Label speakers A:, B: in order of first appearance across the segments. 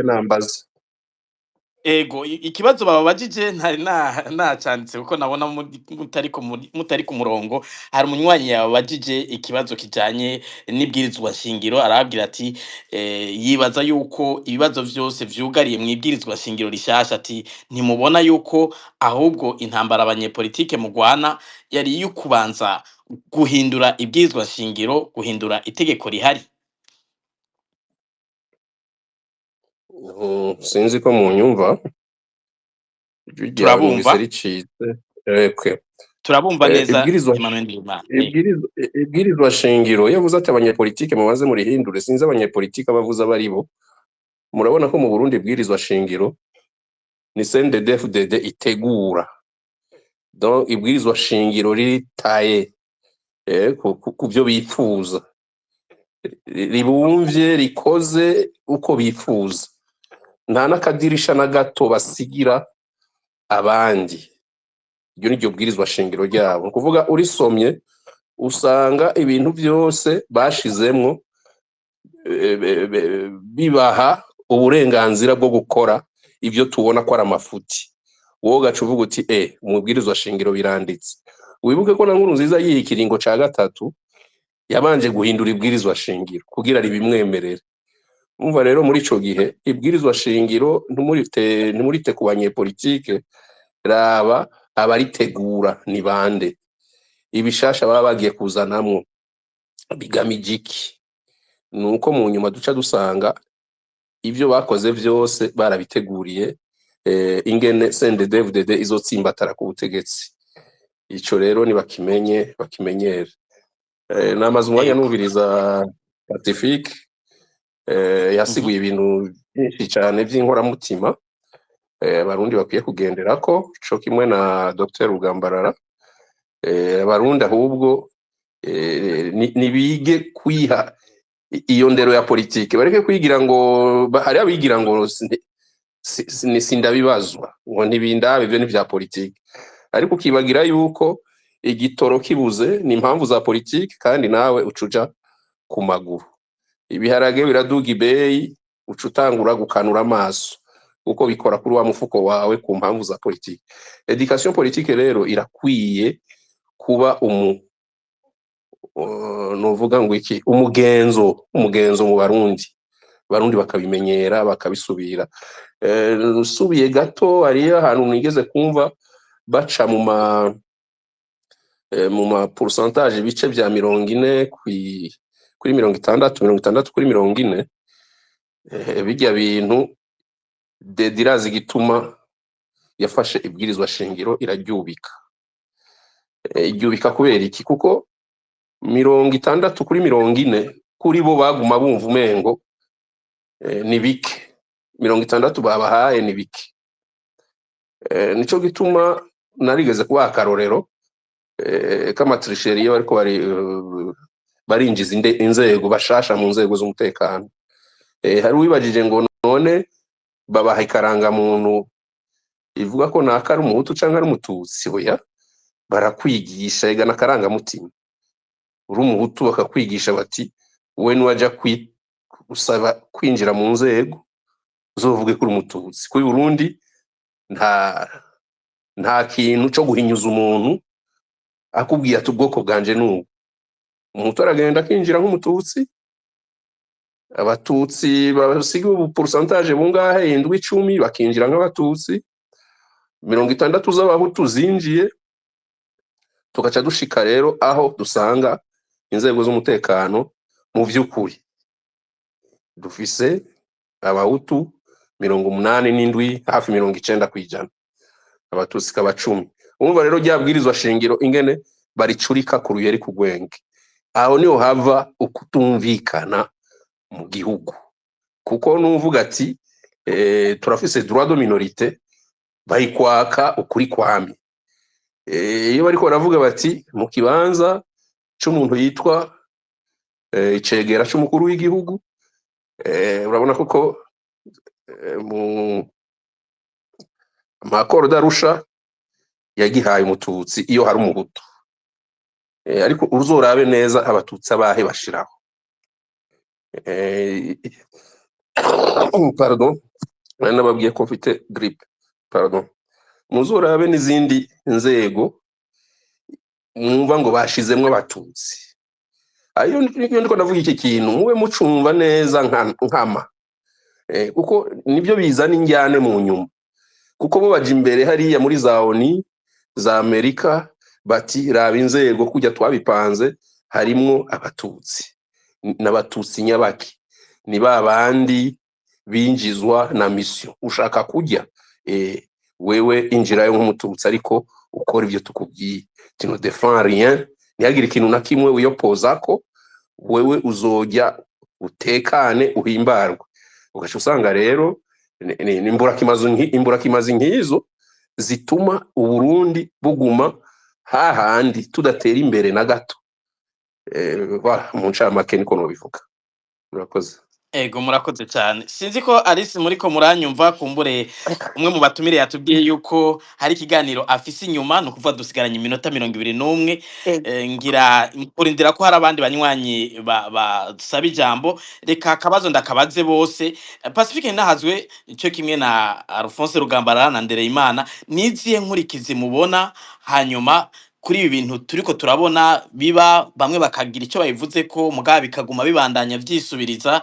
A: nambaza.
B: Ego ikibazo bababajije ntari nacanditse kuko nabona mutari ku murongo. Hari umunywanyi yababajije ikibazo kijanye n'ibwirizwa shingiro, arababwira ati yibaza yuko ibibazo vyose vyugariye mw'ibwirizwa shingiro rishasha, ati ntimubona yuko ahubwo intambara abanyepolitike mugwana yari iyo kubanza guhindura ibwirizwa shingiro, guhindura itegeko rihari.
A: Sinzi ko munyumva, ijwi ryawe numvise
B: Turabumva
A: ricitse.
B: turabumva neza
A: Ibwirizwa
B: Emmanuel Nduwimana.
A: ibwirizwa shingiro yavuze ati abanyepolitike mubanze murihindure, sinzi abanyepolitike abavuze abaribo. Murabona ko mu Burundi ibwirizwa shingiro ni CNDD-FDD itegura, donc ibwirizwa shingiro riritaye ku byo bipfuza, ribumvye rikoze uko bipfuza, nta n'akadirisha na gato basigira abandi. Iryo niryo bwirizwa shingiro ryabo, ni kuvuga urisomye usanga ibintu byose bashizemwo bibaha uburenganzira bwo gukora ibyo tubona ko ari amafuti. Wowe gaca uvuga uti umubwirizwa shingiro biranditse. Wibuke ko na Nkurunziza yiha ikiringo ca gatatu yabanje guhindura ibwirizwa shingiro kugira ribimwemerere. Umva rero muri ico gihe ibwirizwa shingiro ntumurite ku banyepolitike, raba abaritegura ni bande, ibishasha baba bagiye kuzanamwo bigamije iki. Nuko mu nyuma duca dusanga ivyo bakoze vyose barabiteguriye ingene CNDD-FDD izotsimbatara ku butegetsi. Ico rero ni bakimenyere. Namaze umwanya numviriza Pacifique yasiguye ibintu byinshi cyane by'inkoramutima abarundi bakwiye kugenderako, co kimwe na Dr Rugambarara. Abarundi ahubwo nibige kwiha iyo ndero ya politike, bareke kwigira ngo hari abigira ngo sindabibazwa ngo ntibindabe, ivyo ni vya politike, ariko ukibagira yuko igitoro kibuze ni impamvu za politike, kandi nawe ucuja ku maguru. Ibiharage biraduga ibeyi, uca utangura gukanura amaso uko bikora kuri wa mufuko wawe ku mpamvu za politike. Education politique rero irakwiye kuba novuga ngo iki, umugenzo mu Barundi bakabimenyera bakabisubira. Usubiye gato hariyo ahantu nigeze kumva baca mu ma pourcentage ibice vya 40 kuri 60 kuri 40. Bijya bintu Dedirazi gituma yafashe ibwirizwa shingiro iraryubika. Iryubika kubera iki? Kuko 60 kuri 40 kuri bo baguma bumva umengo ni bike, 60 babahaye ni bike. Nico gituma narigeze kuba akarorero k'amatrisheri iyo bariko barinjiza inzego bashasha mu nzego z'umutekano. Hari wibajije ngo none babaha ikaranga muntu ivuga ko naka ari umuhutu canke ari umututsi. Oya, barakwigisha ega nakaranga mutima. Uri umuhutu bakakwigisha bati we niwaja usaba kwinjira mu nzego uzovuge kuri umututsi. Kuri Burundi nta kintu co guhinyuza umuntu akubwiye ati ubwoko bwanje n'ubu. Umuhutu aragenda akinjira nk'umututsi, abatutsi basiga ubu pourcentage bungahe 7-10 bakinjira nk'abatutsi, 60 z'abahutu zinjiye. Tugaca dushika rero aho dusanga inzego z'umutekano mu vy'ukuri dufise abahutu 87 hafi 90%, abatutsi kaba 10. Umva rero ryabwirizwa shingiro ingene baricurika ku ruyeri ku gwenge. Aho niho hava ukutumvikana mu gihugu, kuko nuvuga ati turafise droit de minorité, bayikwaka ukuri kwami. Iyo bariko baravuga bati mu kibanza c'umuntu yitwa icegera c'umukuru w'igihugu, urabona koko mu makoro d'Arusha yagihaye umututsi iyo hari umuhutu. Ariko uzorabe neza abatutsi abahe bashiraho. Pardon, nari nababwiye ko mfite grippe pardon. Muzorabe n'izindi nzego mwumva ngo bashizemwo abatutsi, ayo niyo ndiko ndavuga iki kintu mube mucumva neza nkama kuko nibyo bizana injyane mu nyuma, kuko bo baje imbere hariya muri za ONU za Amerika bati raba inzego kujya twabipanze harimwo abatutsi, n'abatutsi nyabaki ni babandi binjizwa na mission, ushaka kujya wewe injirayo nk'umututsi ariko ukora ibyo tukubwiye, tu ne défends rien, ntihagire ikintu na kimwe wiyopozako, wewe uzojya utekane uhimbarwe. Ugaca usanga rero imburakimazi nk'izo zituma Uburundi buguma hahandi tudatera imbere na gato. Mu ncamake niko nobivuga. Murakoze.
B: Ego murakoze cyane. Sinzi ko Alice muriko muranyumva, kumbure umwe mu batumire yatubwiye yuko hari ikiganiro afise inyuma, no kuvuga dusigaranye iminota 21. Ngira kurindira ko hari abandi banywanyi basaba ijambo, reka akabazo ndakabaze bose. Pacifique Nahazwe cyo kimwe na Alphonse Rugambara na Ndereyimana, niziye nkurikizi mubona hanyuma kuri ibi bintu turiko turabona biba, bamwe bakagira icyo bayivuze ko mugabo bikaguma bibandanya vyisubiriza,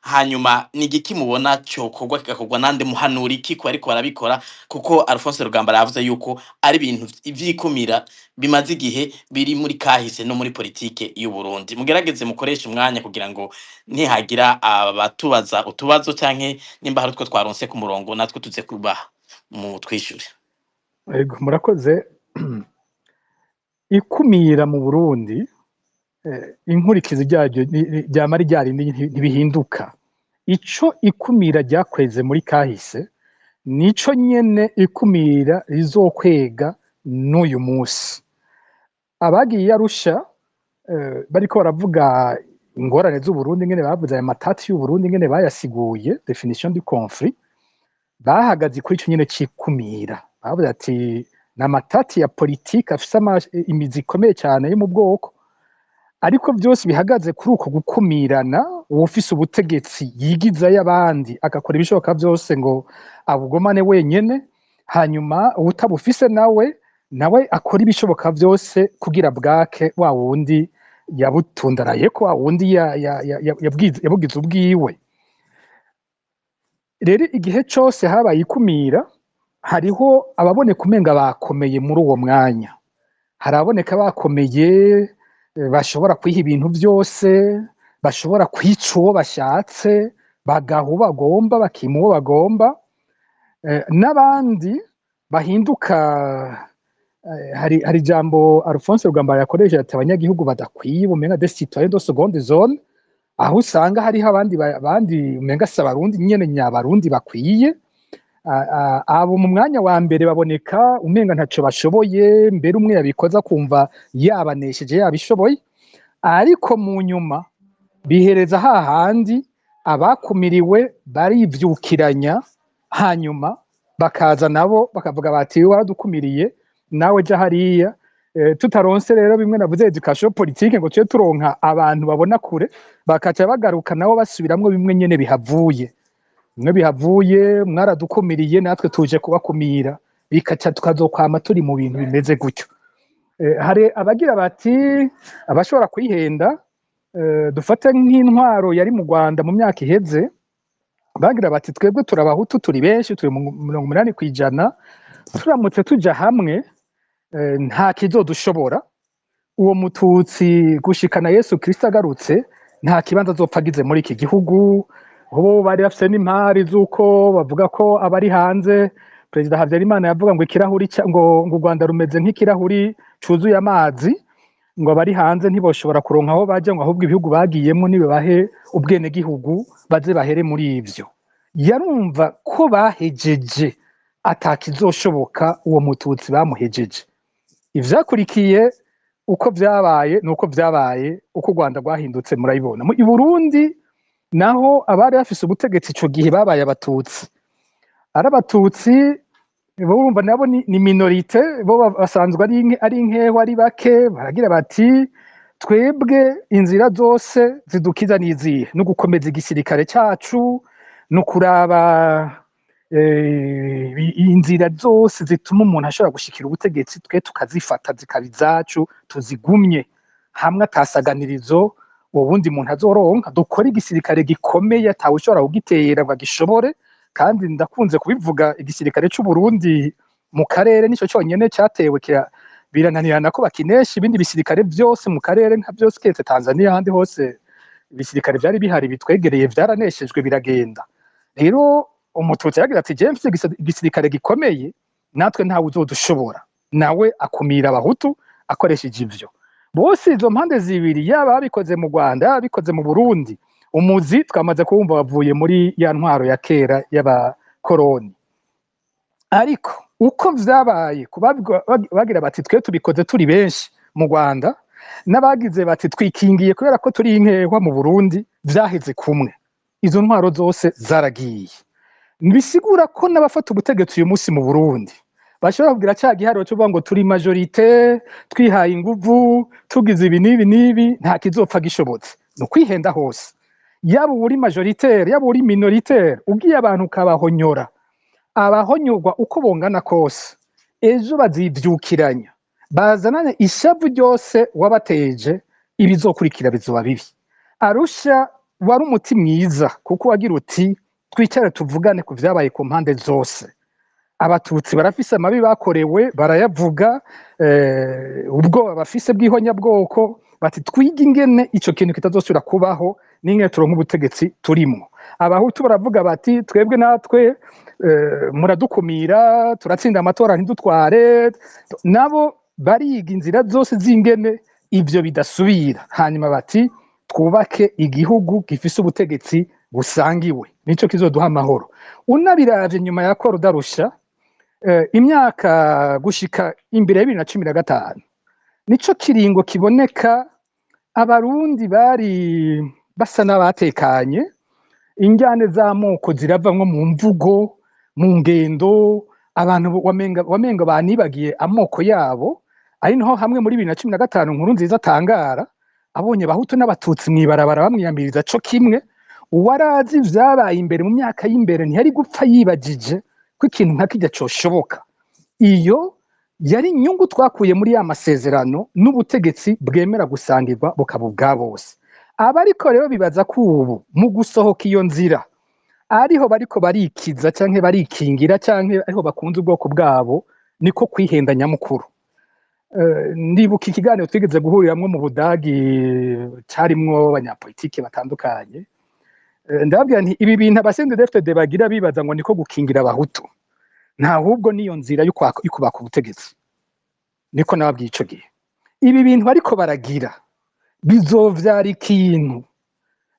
B: hanyuma ni igiki mubona cyokorwa kigakorwa nande muhanura iki ko ariko barabikora, kuko Alphonse Rugambara yavuze yuko ari ibintu vyikumira bimaze igihe biri muri kahise no muri politike y'u Burundi. Mugerageze mukoresha umwanya kugira ngo ntihagira abatubaza utubazo canke nimba hari utwo twaronse ku murongo natwe tuze kubaha mu twishure.
C: Ego murakoze. Ikumira mu Burundi inkurikizi ryaje ryamari ryari ntibihinduka. Ico ikumira ryakweze muri kahise nico nyene ikumira rizokwega n'uyu munsi. Abagiye Arusha bariko baravuga ingorane z'u Burundi ngene bavuze aya matati y'u Burundi ngene bayasiguye definition du conflit, bahagaze kuri ico nyene cikumira. Bavuze ati n'amatati ya politike afise imizi ikomeye cyane yo mu bwoko, ariko byose bihagaze kuri uko gukumirana. Uwufise ubutegetsi yigizayo abandi agakora ibishoboka byose ngo abugomane wenyene, hanyuma ubutabufise nawe akora ibishoboka byose kugira bwake wa wundi yabutundaraye ko wa wundi yabugize ubwiwe. Rero igihe cyose habaye ikumira, hariho ababoneka umenga bakomeye muri uwo mwanya, hari ababoneka bakomeye bashobora kwiha ibintu byose, bashobora kwica uwo bashatse, bagaha uwo bagomba, bakima uwo bagomba, n'abandi bahinduka. Hari ijambo Alphonse Rugambara yakoresheje ati abanyagihugu badakwiye umenga des citoyens de seconde zone, aho usanga hariho abandi umenga si abarundi nyene nyabarundi bakwiye. Abo mu mwanya wa mbere baboneka umenga ntaco bashoboye, mbere umwe yabikoza kumva yabanesheje yabishoboye, ariko mu nyuma bihereza hahandi abakumiriwe barivyukiranya, hanyuma bakaza nabo bakavuga bati waradukumiriye nawe ja hariya. Tutaronse rero bimwe navuze education politique ngo tuye turonka abantu babona kure, bakaca bagaruka nabo basubiramwo bimwe nyene bihavuye. Mwe bihavuye mwaradukumiriye natwe tuje kubakumira, bikaca tukazokwama turi mu bintu bimeze gutyo. Hari abagira bati abashobora kwihenda, dufate nk'intwaro yari mu Rwanda mu myaka iheze, bagira bati twebwe turabahutu turi benshi, turi 80%, turamutse tuja hamwe nta kizodushobora. Uwo mututsi gushikana Yesu Kristo agarutse nta kibanza azopfagize muri iki gihugu. Ubu bari bafise n'impari z'uko bavuga ko abari hanze, Perezida Habyarimana yavuga ngo ikirahuri ngo u Rwanda rumeze nk'ikirahuri cuzuye amazi, ngo abari hanze ntiboshobora kuronka aho baje, ngo ahubwo ibihugu bagiyemo nibibahe ubwene gihugu baze bahere muri ivyo. Yarumva ko bahejeje atakizoshoboka uwo mututsi bamuhejeje. Ivyakurikiye uko vyabaye nuko vyabaye, uko u Rwanda rwahindutse murayibona. Mu Burundi naho abari bafise ubutegetsi ico gihe babaye abatutsi. Ari abatutsi urumva nabo ni minorite, bo basanzwe ari inkeho, ari bake. Baragira bati twebwe inzira zose zidukiza nizihe, no gukomeza igisirikare cyacu, no kuraba inzira zose zituma umuntu ashobora gushikira ubutegetsi twe tukazifata zikaba izacu tuzigumye hamwe atasaganirizo ubundi muntu azoronka dukora igisirikare gikomeye atawe ushobora kugitera ngo agishobore kandi ndakunze kubivuga igisirikare c'u Burundi mu karere nico cyonyene cyatewe birananirana ko bakinesha ibindi bisirikare byose mu karere nka byose kete Tanzania handi hose ibisirikare byari bihari bitwegereye vyaraneshejwe biragenda rero umututsi yagira ati je mfise igisirikare gikomeye natwe ntawe uzodushobora nawe akumira abahutu akoresheje ivyo bose izo mpande zibiri yaba babikoze mu Rwanda babikoze mu Burundi umuzi twamaze kuwumva bavuye muri ya ntwaro ya kera y'abakoroni ariko uko vyabaye bagira bati twe tubikoze turi benshi mu Rwanda n'abagize bati twikingiye kubera ko turi inkehwa mu Burundi vyaheze kumwe izo ntwaro zose zaragiye bisigura ko n'abafata ubutegetsi uyu munsi mu Burundi bashobora kugira cya giharo cyo ngo turi majorite twihaye inguvu tugize ibi n'ibi nta kizopfa gishobotse no kwihenda hose yaba uri majoritaire yaba uri minoritaire ugiye abantu ukabahonyora abahonyorwa uko bongana kose ejo bazivyukiranya bazananye ishavu ryose wabateje ibizokurikira bizoba bibi Arusha wari umuti mwiza kuko wagira uti twicare tuvugane ku vyabaye ku mpande zose abatutsi barafise amabi bakorewe barayavuga ubwo bafise bw'ihonyabwoko bati twiga ingene ico kintu kitazosubira kubaho n'ingene turonka ubutegetsi turimo abahutu baravuga bati twebwe natwe muradukumira turatsinda amatora ntidutware nabo bariga inzira zose z'ingene ivyo bidasubira hanyuma bati twubake igihugu gifise ubutegetsi busangiwe nico kizoduha amahoro unabiravye nyuma ya Korudarusha imyaka gushika imbere ya 2015 nico kiringo kiboneka abarundi bari basa n'abatekanye injyane z'amoko ziravamwo mu mvugo mu ngendo abantu wamenga banibagiye amoko yabo ari naho hamwe muri 2015 nkuru nziza tangara abonye abahutu n'abatutsi mwibarabara bamwiyamiriza co kimwe uwarazi vyabaye imbere mu myaka y'imbere ntiyari gupfa yibagije ko ikintu nka kijya coshoboka iyo yari inyungu twakuye muri ya masezerano n'ubutegetsi bwemera gusangirwa bukaba bwa bose abariko rero bibaza ko ubu mu gusohoka iyo nzira ariho bariko barikiza canke barikingira canke ariho bakunze ubwoko bwabo niko kwihenda nyamukuru ndibuka ikiganiro twigeze guhuriramwo mu Budagi carimwo abanyapolitike batandukanye ndababwira nti ibi bintu abasendefte bagira bibaza ngo niko gukingira abahutu nta hubwo niyo nzira yo kubaka ubutegetsi niko nababwiye ico gihe ibi bintu bariko baragira bizovyara ikintu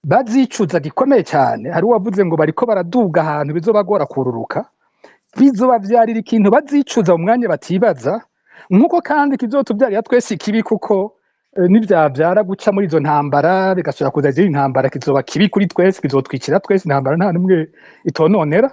C: bazicuza gikomeye cyane hari uwavuze ngo bariko baraduga ahantu bizobagora kururuka bizobavyarira ikintu bazicuza mu mwanya batibaza nkuko kandi kizotubyarira twese ikibi kuko nivyavyara guca muri izo ntambara bigasubira kuza izindi ntambara kizoba kibi kuri twese kizotwikira twese intambara nta numwe itononera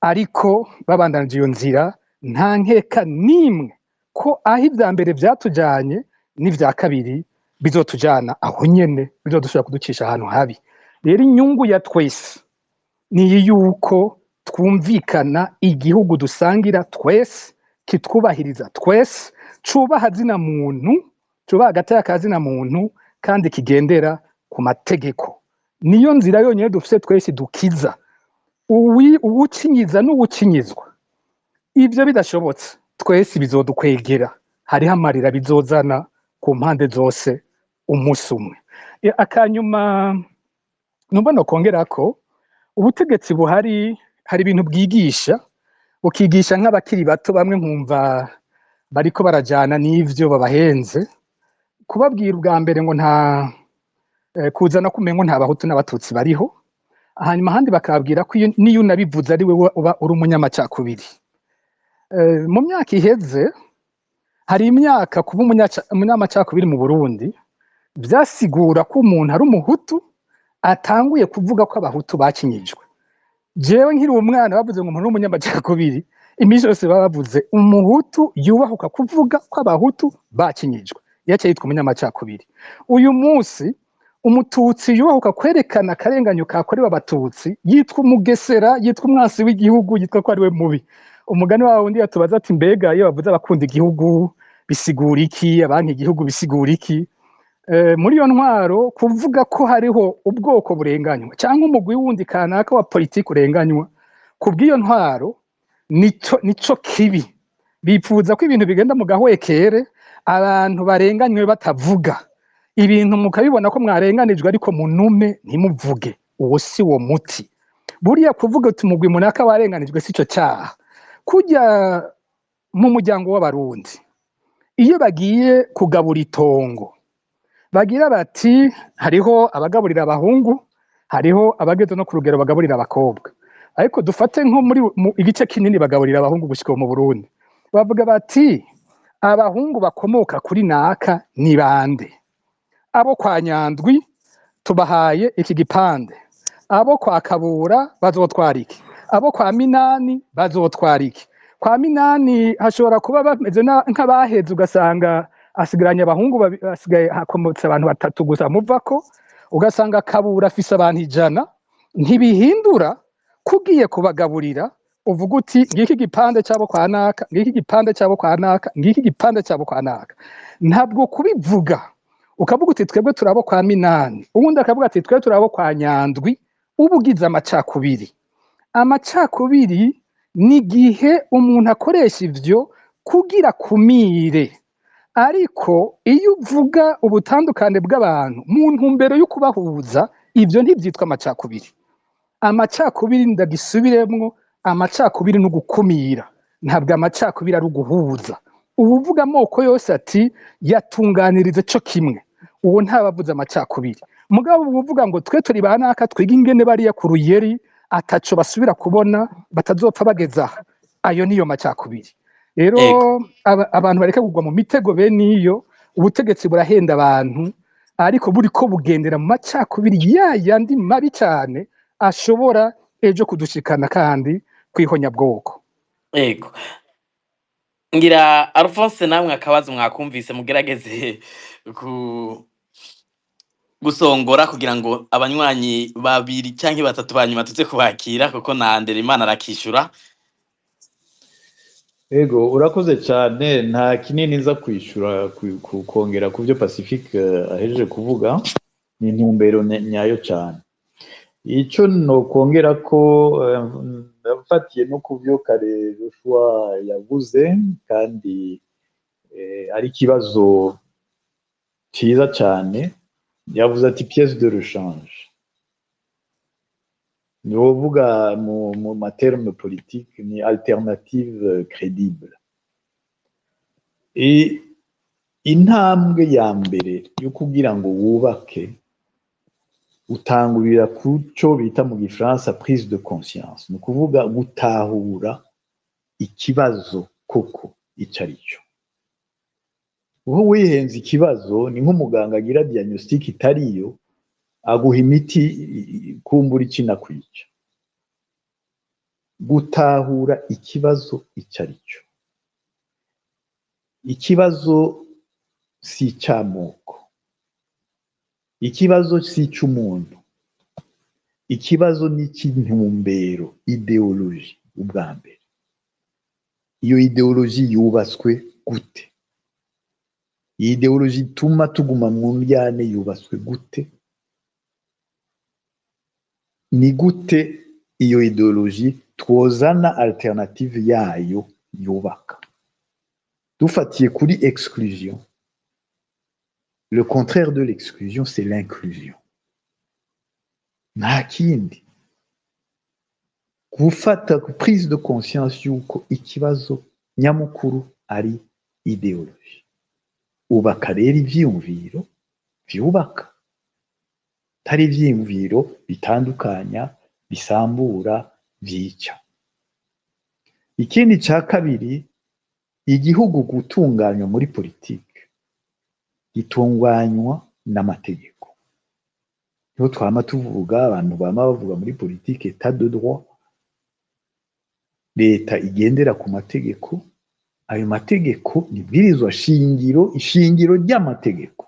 C: ariko babandanije iyo nzira nta nkeka nimwe ko aho ivya mbere vyatujanye n'ivya kabiri bizotujana aho nyene bizodusubira kuducisha ahantu habi rero inyungu ya twese ni yuko twumvikana igihugu dusangira twese kitwubahiriza twese cubaha zina muntu cubaha agateka ka zina muntu kandi kigendera ku mategeko niyo nzira yonyine dufise twese dukiza uwucinyiza n'uwucinyizwa ivyo bidashobotse twese bizodukwegera hariho amarira bizozana ku mpande zose umunsi umwe akanyuma numva nokongera ko ubutegetsi buhari hari ibintu bwigisha bukigisha nk'abakiri bato bamwe nkumva bariko barajana n'ivyo babahenze kubabwira ubwa mbere ngo nta kuzana kumengo nta bahutu n'abatutsi bariho hanyuma ahandi bakabwira ko niyo unabivuze ari we uba uri umunyamacakubiri mu myaka iheze hari imyaka kuba umunyamacakubiri mu Burundi vyasigura ko umuntu ari umuhutu atanguye kuvuga ko abahutu bakinyijwe jewe nkiri umwana bavuze ngo umuntu w'umunyamacakubiri iminsi yose baba bavuze umuhutu yubahuka kuvuga ko abahutu bakinyijwe yaciye yitwa umunyamacakubiri uyu munsi umututsi yubahuka kwerekana akarenganyo kakorewe abatutsi yitwa umugesera, yitwa umwansi w'igihugu, yitwa ko ari we mubi. Umugani wawe undi yatubaza ati mbega iyo bavuze abakunda igihugu bisigura iki, abanka igihugu bisigura iki? Muri iyo ntwaro kuvuga ko hariho ubwoko burenganywa cyangwa umugwi wundi kanaka wa politiki urenganywa, kubw'iyo ntwaro nico kibi. Bipfuza ko ibintu bigenda mu gahwekere, abantu barenganywe batavuga ibintu, mukabibona ko mwarenganijwe ariko munume ntimuvuge. Uwo si wo muti. Buriya kuvuga uti umugwi munaka warenganijwe sico cyaha. Kujya mu muryango w'abarundi, iyo bagiye kugabura itongo bagira bati hariho abagaburira abahungu, hariho abageze no ku rugero bagaburira abakobwa, ariko dufate nko muri igice kinini bagaburira abahungu gushika mu Burundi. Bavuga bati abahungu bakomoka kuri naka ni bande? Abo kwa Nyandwi tubahaye iki gipande, abo kwa Kabura bazotwara iki, abo kwa Minani bazotwara iki. Kwa Minani hashobora kuba bameze nk'abaheze, ugasanga asigaranye abahungu asigaye hakomotse abantu 3 gusa muvako, ugasanga Kabura afise abantu 100. Ntibihindura kugiye kubagaburira uvuga uti ngiki gipande cyabo kwa naka, ngiki gipande cyabo kwa naka, ngiki gipande cyabo kwa naka. Ntabwo kubivuga ukavuga uti twebwe turabo kwa Minani, ubundi akavuga ati twebwe turabo kwa Nyandwi, ubugize amacakubiri. Amacakubiri ni gihe umuntu akoresha ivyo kugira kumire. Ariko iyo uvuga ubutandukane bw'abantu mu ntumbero yo kubahuza, ibyo ntibyitwa amacakubiri. Amacakubiri ndagisubiremwo, amacakubiri no gukumira, ntabwo amacakubiri ari uguhuza. Uvuga amoko yose ati yatunganirize cyo kimwe, uwo ntabavuze amacakubiri. Mugabo uvuga ngo twe turi banaka twiga ingene bariya ku ruyeri ataco basubira kubona batazopfa bageza, ayo niyo macakubiri. Rero abantu bareka kugwa mu mitego bene iyo, ubutegetsi burahenda abantu, ariko buri ko bugendera mu macakubiri yandi mabi cyane ashobora ejo kudushikana kandi kwihonya bwoko.
B: Ego. Ngira Alphonse namwe akabazo mwakumvise, mugerageze gusongora kugira ngo abanywanyi 2 canke 3 banyuma tuze kubakira, kuko na Nderimana arakishura.
D: Ego, urakoze cyane. Nta kinini nza kwishura kongera ku byo Pacifique ahejeje kuvuga, ni intumbero nyayo cyane. Icyo no kongera ko ndafatiye no ku byo kare Joshua yavuze, kandi ari kibazo cyiza cyane. Yavuze ati pièce de rechange. Ni uvuga mu materme politique ni alternative crédible. Intambwe ya mbere yo kugira ngo wubake utangurira ku cyo bita mu Gifaransa prise de conscience, ni kuvuga gutahura ikibazo koko icarico. Uho wihenze ikibazo ni nk'umuganga agira diagnostic itariyo, aguha imiti kumbura ikina kwica. Gutahura ikibazo icarico. Ikibazo si cyamoko, ikibazo si cy'umuntu, ikibazo ni cy'intumbero, ideologie. Ubwa mbere, iyo ideologie yubatswe gute? Iyi ideologie ituma tuguma mu njyane yubatswe gute? Ni gute iyo ideologie twozana alternative yayo yubaka? Dufatiye kuri exclusion, le contraire de l'exclusion c'est l'inclusion. Nta kindi. Gufata prise de conscience yuko ikibazo nyamukuru ari ideologie. Ubaka rero ivyiyumviro vyubaka, tari ivyiyumviro bitandukanya, bisambura, vyica. Ikindi ca kabiri, igihugu gutunganywa muri politike gitunganywa n'amategeko. Niho twama tuvuga, abantu bama bavuga muri politike état de droit. Leta igendera ku mategeko, ayo mategeko nibwirizwa shingiro, ishingiro ry'amategeko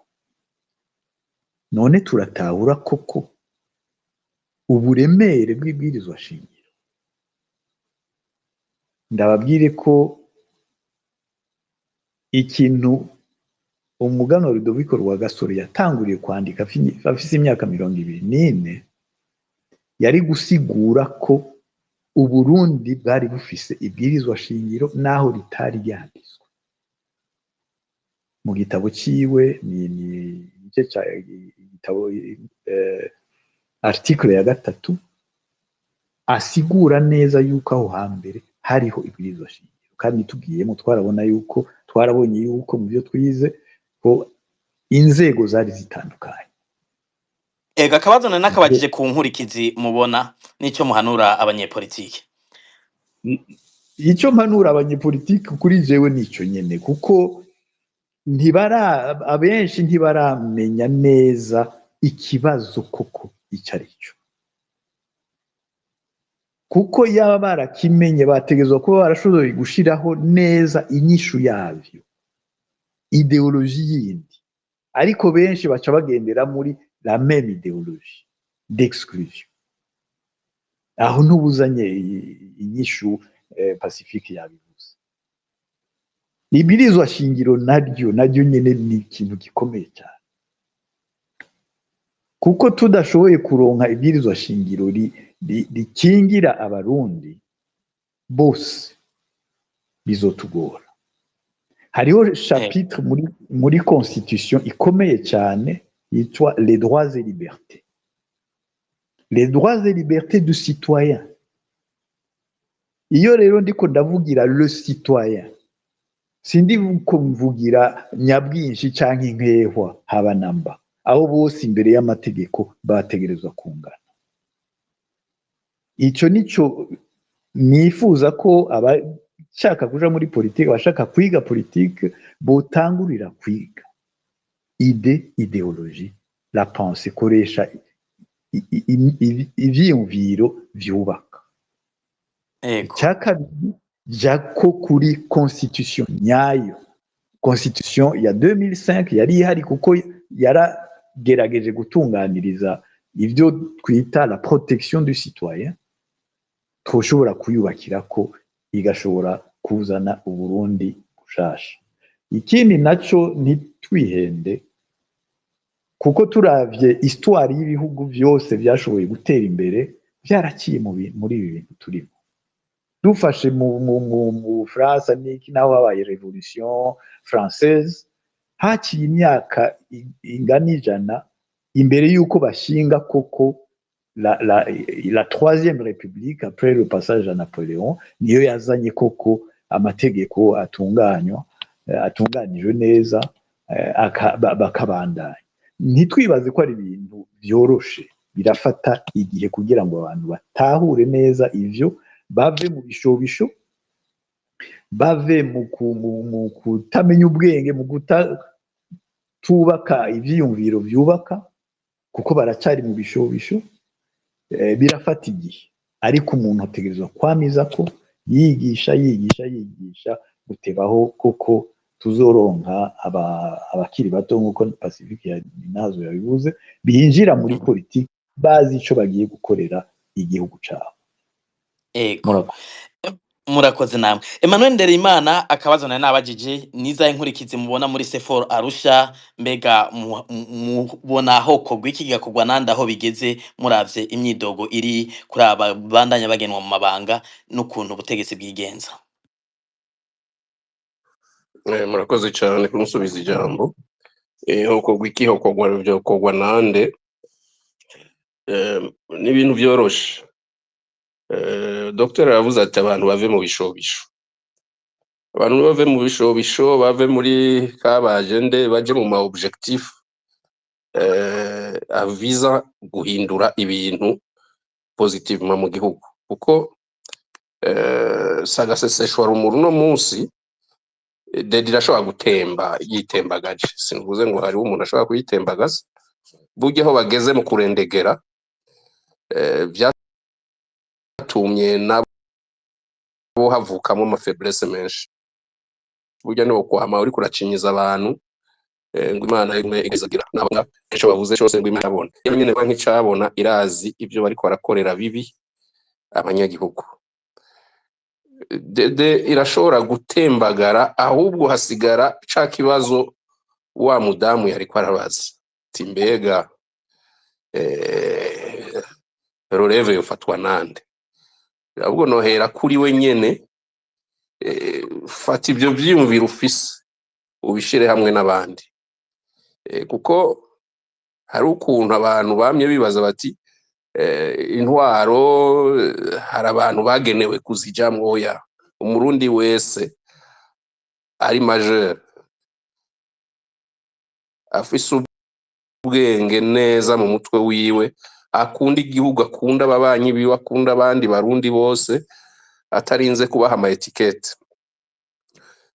D: none turatahura koko uburemere bw'ibwirizwa shingiro. Ndababwire ko ikintu umuganwa Rudoviko Rwagasore yatanguriye kwandika afise imyaka 24 yari gusigura ko Uburundi bwari bufise ibwirizwa shingiro naho ritari ryanditswe. Mu gitabo ciwe ni igitabo article ya 3 asigura neza yuko aho hambere hariho ibwirizwa shingiro, kandi tugiyemo twarabonye yuko mu byo twize ko inzego zari zitandukanye.
B: Ega akabazo nari nakabajije ku nkurikizi mubona nico muhanura abanyepolitike.
D: Icyo mpanura abanyepolitike kuri jewe nico nyene, kuko abenshi ntibaramenya neza ikibazo koko icarico. Kuko yaba barakimenye bategezwa kuba barashoboye gushiraho neza inyishu yavyo, ideoloji yindi. Ariko benshi baca bagendera muri la même idéologie d'exclusion. Aho ntubuzanye inyishu Pacifique yabivuze. Ibwirizwa shingiro naryo nyene ni ikintu gikomeye cyane. Kuko tudashoboye kuronka ibwirizwa shingiro rikingira abarundi bose bizotugora. Hariho chapitre muri constitution ikomeye cyane yitwa les droits et libertés. Les droits et libertés du citoyen. Iyo rero ndiko ndavugira le citoyen, sindi ko mvugira nyabwinshi canke inkehwa haba namba, aho bose imbere y'amategeko bategerezwa kungana. Ico nico nifuza ko abashaka kuja muri politike, abashaka kwiga politike botangurira kwiga. Idéologie, la pensée, koresha ivyiyumviro vyubaka. Icyakabiri jako kuri constitution nyayo. Constitution ya 2005 yari ihari kuko yaragerageje gutunganiriza ivyo twita la protection du citoyen, twoshobora kuyubakira ko igashobora kuzana Uburundi bushasha. Ikindi naco ntitwihende, kuko turavye histoire y'ibihugu byose byashoboye gutera imbere byaraciye muri ibi bintu turimo. Dufashe mu France niki naho habaye revolution française, haciye imyaka ingana ijana imbere yuko bashinga koko la troisième république après le passage à Napoléon, niyo yazanye koko amategeko atunganijwe neza bakabandanya. Ntitwibaze ko ari ibintu byoroshe, birafata igihe kugira ngo abantu batahure neza ivyo, bave mu bishobisho, bave mu kutamenya ubwenge, mu kutubaka ivyiyumviro vyubaka, kuko baracari mu bishobisho. Birafata igihe, ariko umuntu ategerezwa kwamiza ko yigisha gutebaho koko tuzoronka abakiri bato nk'uko Pacifique nazo yabivuze, binjira muri politiki bazi ico bagiye gukorera igihugu cabo.
B: Murakoze namwe. Emmanuel Ndereimana, akabazo nari nabajije niza inkurikizi mubona muri Sefor Arusha, mbega mubona aho kogwa iki gakogwa nanda aho bigeze, muravye imyidogo iri kuri aba bandanya bagenwa mu mabanga n'ukuntu ubutegetsi bwigenza.
A: Murakoze cyane kumusubiza ijambo. Hokogwa iki, hokogwa nande, ni ibintu byoroshe. Dr. yavuze ati abantu bave mu bishobisho. Abantu bave mu bishobisho, bave muri kabajende, baje mu ma objectif aviza guhindura ibintu positivement mu gihugu. Kuko sagaseseshwa rumuru no munsi dirashobora gutemba yitembagaje. Sinvuze ngo hari umuntu ashobora kuyitembagaza. Burya aho bageze mu kurendegera tumye nabo havukamo ama faiblesse menshi. Burya no kwama uri kuracinyiza abantu ngo imana imwe igazagira nabona ico bavuze cyose ngo imana abona iyo nyene nk'icabona irazi ibyo bariko barakorera bibi abanyagihugu. Dede irashobora gutembagara ahubwo hasigara ca kibazo wa mudamu yariko arabaza ati mbega Roreve yofatwa nande, ahubwo nohera kuri we nyene fata ibyo vyiyumvira ufise ubishire hamwe n'abandi, kuko hari ukuntu abantu bamye bibaza bati intwaro hari abantu bagenewe kuzijamwo. Oya, umurundi wese ari majeur afise ubwenge neza mu mutwe wiwe, akunda igihugu, akunda ababanyi biwe, akunda abandi barundi bose, atarinze kubaha ama etikete,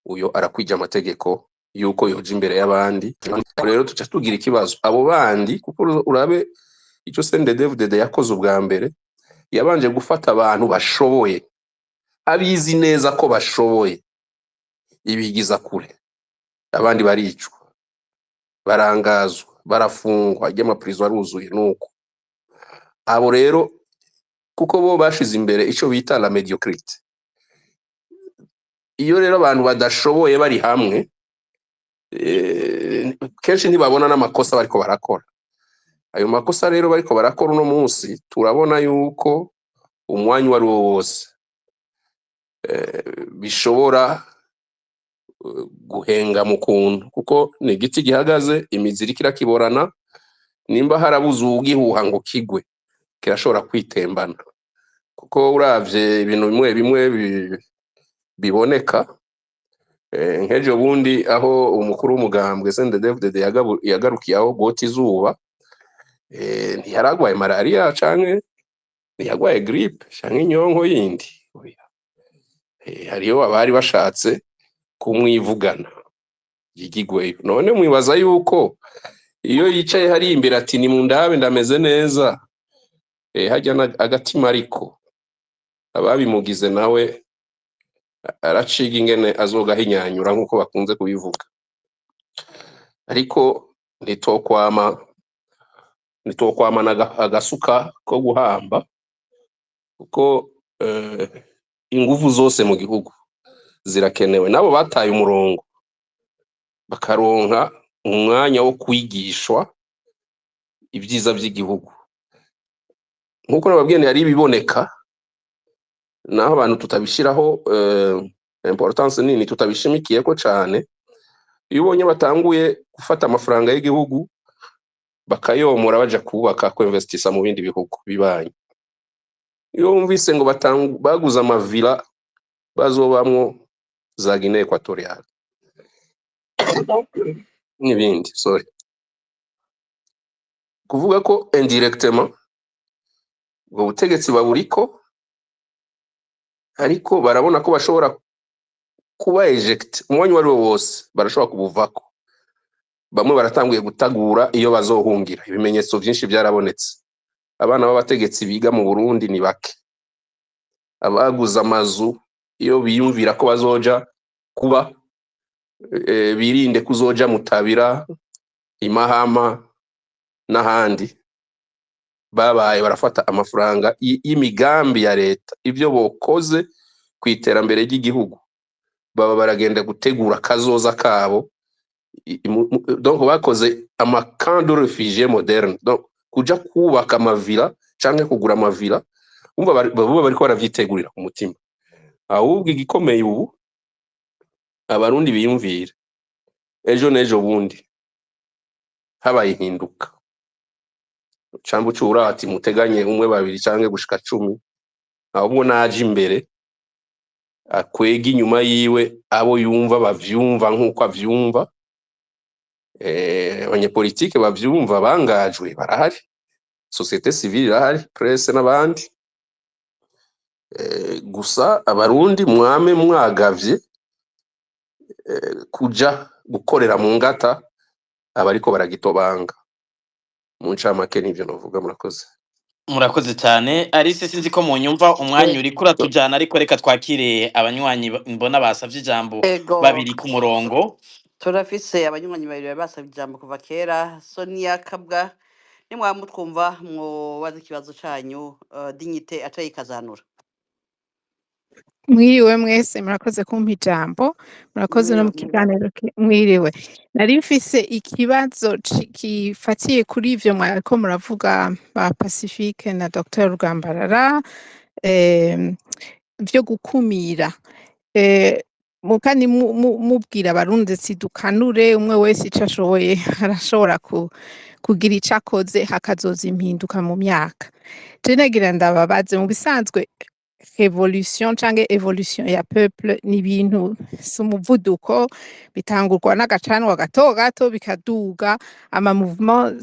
A: uyo arakwija amategeko yuko yoja imbere y'abandi. Rero tuca tugira ikibazo abo bandi, kuko urabe ico CNDD-FDD yakoze ubwa mbere, yabanje gufata abantu bashoboye, abizi neza ko bashoboye, ibigiza kure, abandi baricwa, barangazwa, barafungwa, ajya amaprizo aruzuye. Nuko abo rero kuko bo bashize imbere ico bita la mediocrité. Iyo rero abantu badashoboye bari hamwe, kenshi ntibabona n'amakosa bariko barakora. Ayo makosa rero bariko barakora uno munsi, turabona yuko umwanya wari wo wose bishobora guhenga mu kuntu, kuko ni igiti gihagaze, imizi iriko irakiborana, nimba harabuze ugihuha ngo kigwe, kirashobora kwitembana. Kuko uravye ibintu bimwe bimwe biboneka, nk'ejo bundi aho umukuru w'umugambwe CNDD-FDD yagarukiye aho gota izuba, ntiyaragwaye malaria canke ntiyagwaye grippe canke inyonko yindi. Hariyo abari bashatse kumwivugana yigigweyo. None mwibaza yuko iyo yicaye hari imbere ati ni mundabe ndameze neza, hajya agatima ariko ababimugize nawe araciga ingene azogahinyanyura nk'uko bakunze kubivuga. Ariko ntitokwamana agasuka ko guhamba, kuko inguvu zose mu gihugu zirakenewe. Nabo bataye umurongo bakaronka umwanya wo kwigishwa ibyiza by'igihugu. Nk'uko nababwiye hari ibiboneka naho abantu tutabishiraho importance nini, tutabishimikiye ko cane. Iyo ubonye batanguye gufata amafaranga y'igihugu bakayomora baja kubaka ko investisa mu bindi bihugu bibanye, iyo wumvise ngo baguze amavila bazobamwo za Guinée Equatoriale n'ibindi, sorry, kuvuga ko indirectement ubwo butegetsi baburiko, ariko barabona ko bashobora kuba eject umwanya wari wose, barashobora kubuvako. Bamwe baratanguye gutagura iyo bazohungira, ibimenyetso byinshi byarabonetse. Abana b'abategetsi biga mu Burundi ni bake, abaguze amazu iyo biyumvira ko bazoja kuba birinde kuzoja Mutabira, Imahama n'ahandi, babaye barafata amafaranga y'imigambi ya leta, ibyo bokoze ku iterambere ry'igihugu, baba baragenda gutegura kazoza kabo. Donc bakoze camp de réfugiés moderne, donc kuja kubaka amavila canke kugura amavila, umva bariko baravyitegurira ku mutima. Ahubwo igikomeye ubu abarundi biyumvira, ejo nejo bundi habaye hinduka, cambu cura ati muteganye umwe babiri canke gushika 10, ahubwo naje imbere akwega inyuma yiwe abo yumva bavyumva nk'uko avyumva. Abanyepolitike bavyumva bangajwe barahari, societe civile irahari, presse n'abandi. Gusa abarundi mwame mwagavye kuja gukorera mu ngata abariko baragitobanga. Mu ncamake nivyo novuga. Murakoze.
B: Murakoze cyane. Alice, sinzi ko munyumva, umwanya uri kuratujana, ariko reka twakire abanywanyi mbona basavye ijambo
E: Ego.
B: babiri ku murongo.
E: turafise abanywanyi babiri bari basabye ijambo kuva kera, Sonia Kabwa, nimwamutwumva mwobaza ikibazo canyu, Dignité aca yikazanura.
F: Mwiriwe mwese murakoze kumpa ijambo, murakoze no mu
E: Mwiriwe mwiriwe.
F: kiganiro mwiriwe. Nari mfise ikibazo gifatiye kuri ivyo mwariko muravuga ba Pacifique na Dr Rugambarara vyo gukumira. Kandi mubwira abarundi ati dukanure umwe wese ico ashoboye arashobora kugira ico akoze hakazoza impinduka mu myaka. Je nagira ndababaze mu bisanzwe révolution canke evolution ya peuple ni ibintu si umuvuduko bitangurwa n'agacanwa gato gato bikaduga ama mouvement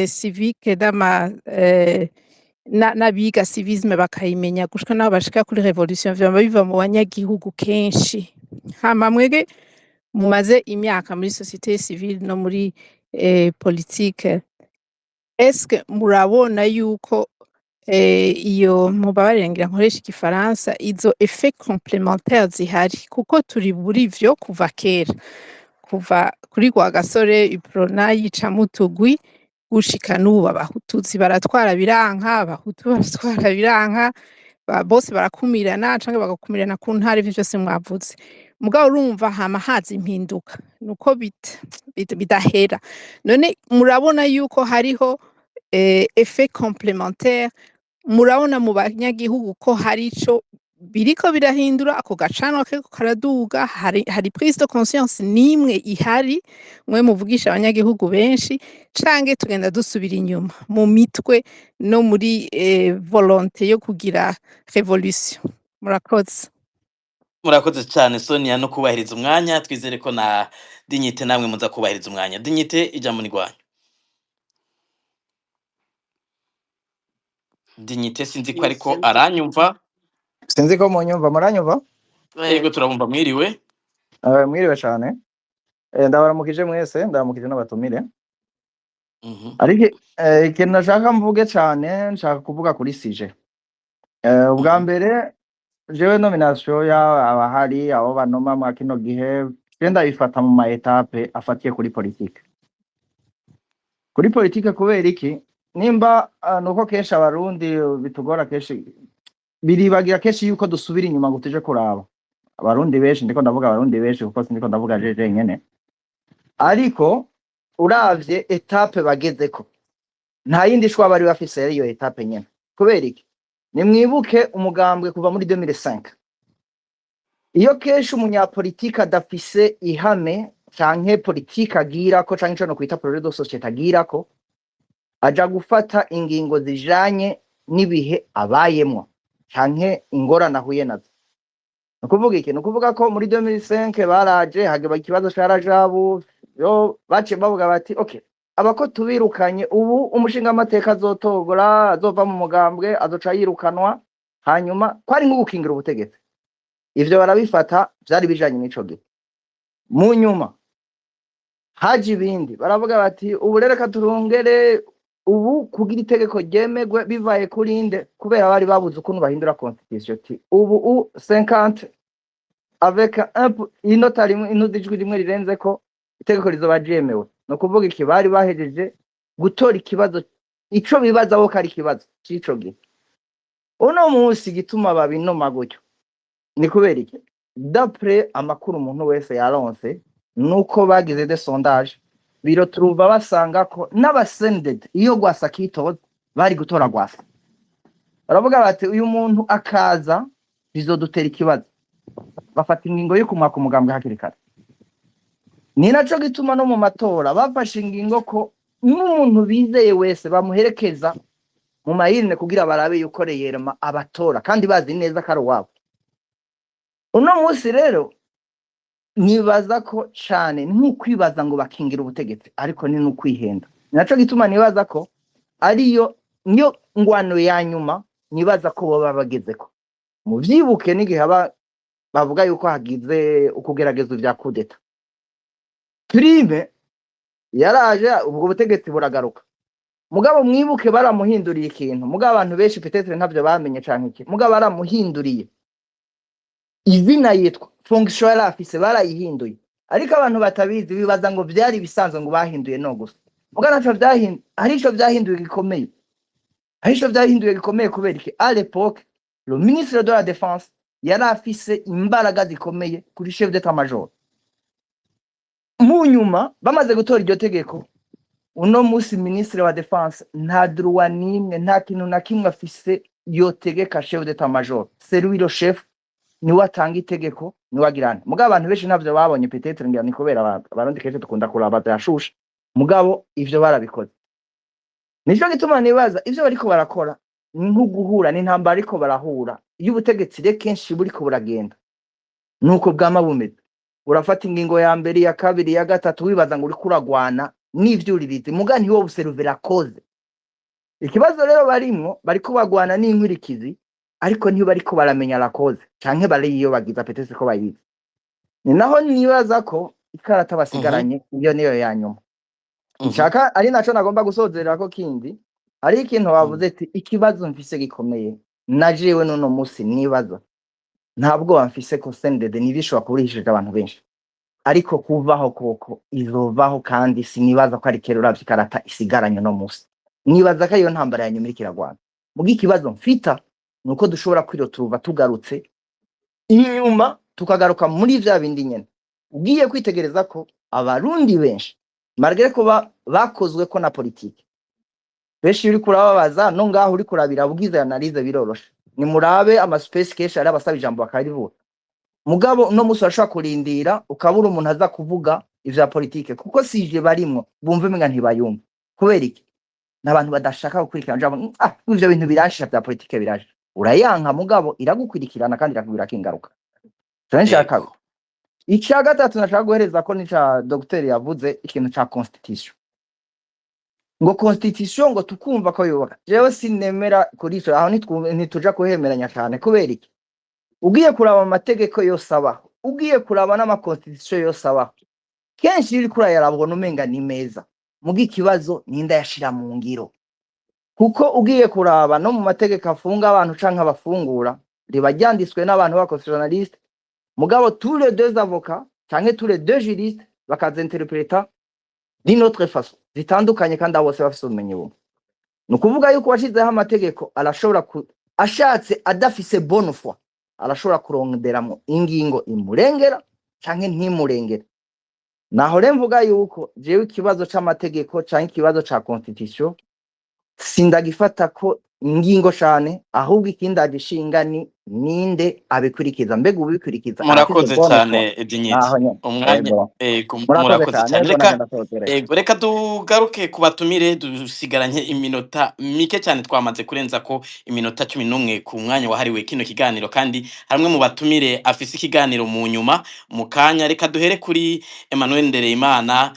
F: civique n'abiga civisme bakayimenya gushika n'aho bashika kuri révolution vyama biva mu banyagihugu kenshi. Hama mwege mumaze imyaka muri société civile no muri politique, est-ce que murabona yuko iyo mubabarire ngira nkoresha igifaransa izo effet complémentaire zihari kuko turi buri vyo kuva kera, kuva kuri Rwagasore iprona yica mutugwi gushika n'ubu abahututsi baratwara biranka, abahutu baratwara biranka, bose barakumirana canke bagakumirana ku ntara, ivyo vyose mwavuze. Mugabo urumva hama haza impinduka nuko bidahera. None murabona yuko hariho effet complémentaire, murabona mu banyagihugu ko hari ico biriko birahindura, ako gacanwa keko karaduga, hari prise de conscience nimwe ihari mwe muvugisha abanyagihugu benshi, canke tugenda dusubira inyuma mu mitwe no muri volonté yo kugira révolution. Murakoze.
B: Murakoze cyane Sonia no kubahiriza umwanya, twizere ko na Dignité namwe muza kubahiriza umwanya. Dignité ijambo ni rwanyu. Dignité sinzi ko ariko aranyumva.
G: Sinzi ko munyumva, muranyumva?
B: Ego turabumva. Mwiriwe.
G: Mwiriwe cyane. Ndabaramukije mwese, ndabaramukije n'abatumire. Ariko ikintu nashaka mvuge cyane, nshaka kuvuga kuri sije. Ubwa mbere jewe nomination y'abahari abo banoma mu kino gihe genda bifata mu ma etape afatiye kuri politique. Kuri politique kubera iki? Nimba nuko kenshi abarundi bitugora kenshi biribagira kenshi yuko dusubira inyuma ngo tuje kuraba abarundi benshi, ndiko ndavuga abarundi benshi kuko sindiko ndavuga jeje nyene, ariko uravye etape bagezeko nta yindi shwa bari bafise iyo etape nyene. Kubera iki? Nimwibuke umugambwe kuva muri 2005 iyo kenshi umunyapolitika adafise ihame canke politika agirako canke ico no kwita projet de société agirako, aja gufata ingingo zijanye n'ibihe abayemwo canke ingorane ahuye nazo. Nukuvuga iki? Nukuvuga ko muri 2005 baraje hageba ikibazo carajabu yo bace bavuga bati okay, abako tubirukanye ubu umushinga amateka azotogora azova mu mugambwe azoca yirukanwa, hanyuma kwari nk'ubukingira ubutegetsi. Ivyo barabifata vyari bijanye n'ico gihe. Mu nyuma haje ibindi baravuga bati ubu rero katurongere ubu kugira itegeko ryemegwe bivaye kuri inde, kubera bari babuze ukuntu bahindura constitution ti ubu 50 avec inota rimwe inudijwi rimwe rirenze ko itegeko rizoba ryemewe. No kuvuga iki? Bari bahejeje gutora ikibazo ico bibaza bo kari ikibazo c'ico gihe. Uno munsi gituma babinoma gutyo ni kubera iki? D'après amakuru umuntu wese yaronse nuko bagize des sondages biro turuva basanga ko n'abasended iyo Gwasa kitoza bari gutora Gwasa. Baravuga bati uyu muntu akaza bizodutera ikibazo, bafata ingingo yo kumwaka umugambwe hakiri kare. Ni naco gituma no mu matora bafashe ingingo ko n'umuntu bizeye wese bamuherekeza mu mayirine kugira barabe yuko reyerema abatora kandi bazi neza karo wabo. Uno munsi rero nibaza ko cane nk'ukwibaza ngo bakingira ubutegetsi, ariko ni n'ukwihenda. Naco gituma nibaza ko ariyo niyo ngwano ya nyuma nibaza ko boba bagezeko. Muvyibuke n'igihe bavuga yuko hagize ukugerageza vya kudeta, Prime yaraje ubwo butegetsi buragaruka. Mugabo mwibuke baramuhinduriye ikintu, mugabo abantu benshi peut-être ntavyo bamenye canke iki, mugabo baramuhinduriye izina yitwa fonction yari afise barayihinduye, ariko abantu batabizi bibaza ngo byari bisanzwe ngo bahinduye no gusa muga naco byahinduye hari ico byahinduye gikomeye kubera iki à l'époque le ministre de la défense yari afise imbaraga zikomeye kuri chef d'état-major mu nyuma bamaze gutora iryo tegeko uno musi ministre wa défense nta droit nimwe nta kintu na kimwe afise yotegeka chef d'état-major c'est lui le chef ni watanga itegeko ni wagirana mugabo abantu benshi navyo babonye peut-être ngira ni kubera abarundi kenshi dukunda kuraba byashusha mugabo ivyo barabikoze nico gituma nibaza ivyo bariko barakora ni nko guhura n'intambara ariko barahura iyo ubutegetsi re kenshi buriko buragenda nuko bwama bumeze urafata ingingo ya mbere ya kabiri ya gatatu wibaza ngo uri kuragwana n'ivyuririzi mugani wo buseruvera koze ikibazo rero barimwo bariko bagwana n'inkurikizi ariko niyo bariko baramenya la cause canke bari iyo bagiza petese ko bayizi ni naho nibaza ko ikarata basigaranye iyo niyo ya nyuma nshaka ari naco nagomba gusozera ko kindi ari ikintu bavuze ati ikibazo mfise gikomeye najewe nuno musi nibaza ntabwo bamfise ko sendede nibishobora kurihishije abantu benshi ariko kuvaho koko izovaho kandi sinibaza ko ari kero ravye ikarata isigaranye no musi nibaza ko iyo ntambara ya nyuma irikiragwana mugi ikibazo mfita nuko dushobora kwirotuva tugarutse inyuma tukagaruka muri vya bindi nyene ugiye kwitegereza ko abarundi benshi margere ko bakozwe ko na politike benshi uri kurababaza no ngaho uri kurabira bugize analyse biroroshe ni murabe ama space case ari abasaba ijambo bakarivuga mugabo no musi bashaka kurindira ukabura umuntu aza kuvuga ivya politike kuko sije barimwo bumve menga ntibayumva kubera iki n'abantu badashaka gukurikirana njabo ivyo bintu birashisha vya politike biraje urayanka mugabo iragukurikirana kandi irakubwira ko ingaruka nshaka icya gatatu nashaka guhereza ko nica docteur yavuze ikintu ca constitution ngo constitution ngo tukumva ko yoba jewe sinemera kuri ico aho ntituja kuhemeranya cyane kubera iki ugiye kuraba amategeko yose abaho ugiye kuraba n'ama constitution yose abaho kenshi iri kuri yarabona umenga ni meza mugi kibazo ninda yashira mu ngiro kuko ugiye kuraba no mu mategeko afunga abantu canka abafungura riba ryanditswe n'abantu ba constitutionnaliste mugabo tous les deux avocats canke tous les deux juristes bakazinterpreta d'une autre façon zitandukanye kandi abose bafise ubumenyi bumwe nukuvuga yuko washizeho amategeko arashobora ashatse adafise bonne foi arashobora kuronderamo ingingo imurengera canke ntimurengera naho remvuga yuko jewe ikibazo c'amategeko canke ikibazo ca constitution sindagifata ko ingingo cyane ahubwo ikindi agishinga ni ninde abikurikiza mbega ubikurikiza
B: murakoze cyane Dignité umwanya murakoze cyane reka tugaruke kubatumire dusigaranye iminota mike cyane twamaze kurenza ko iminota 11 ku mwanya wahariwe kino kiganiro kandi hamwe mu batumire afise ikiganiro mu nyuma mu kanya reka duhere kuri Emmanuel Ndereyimana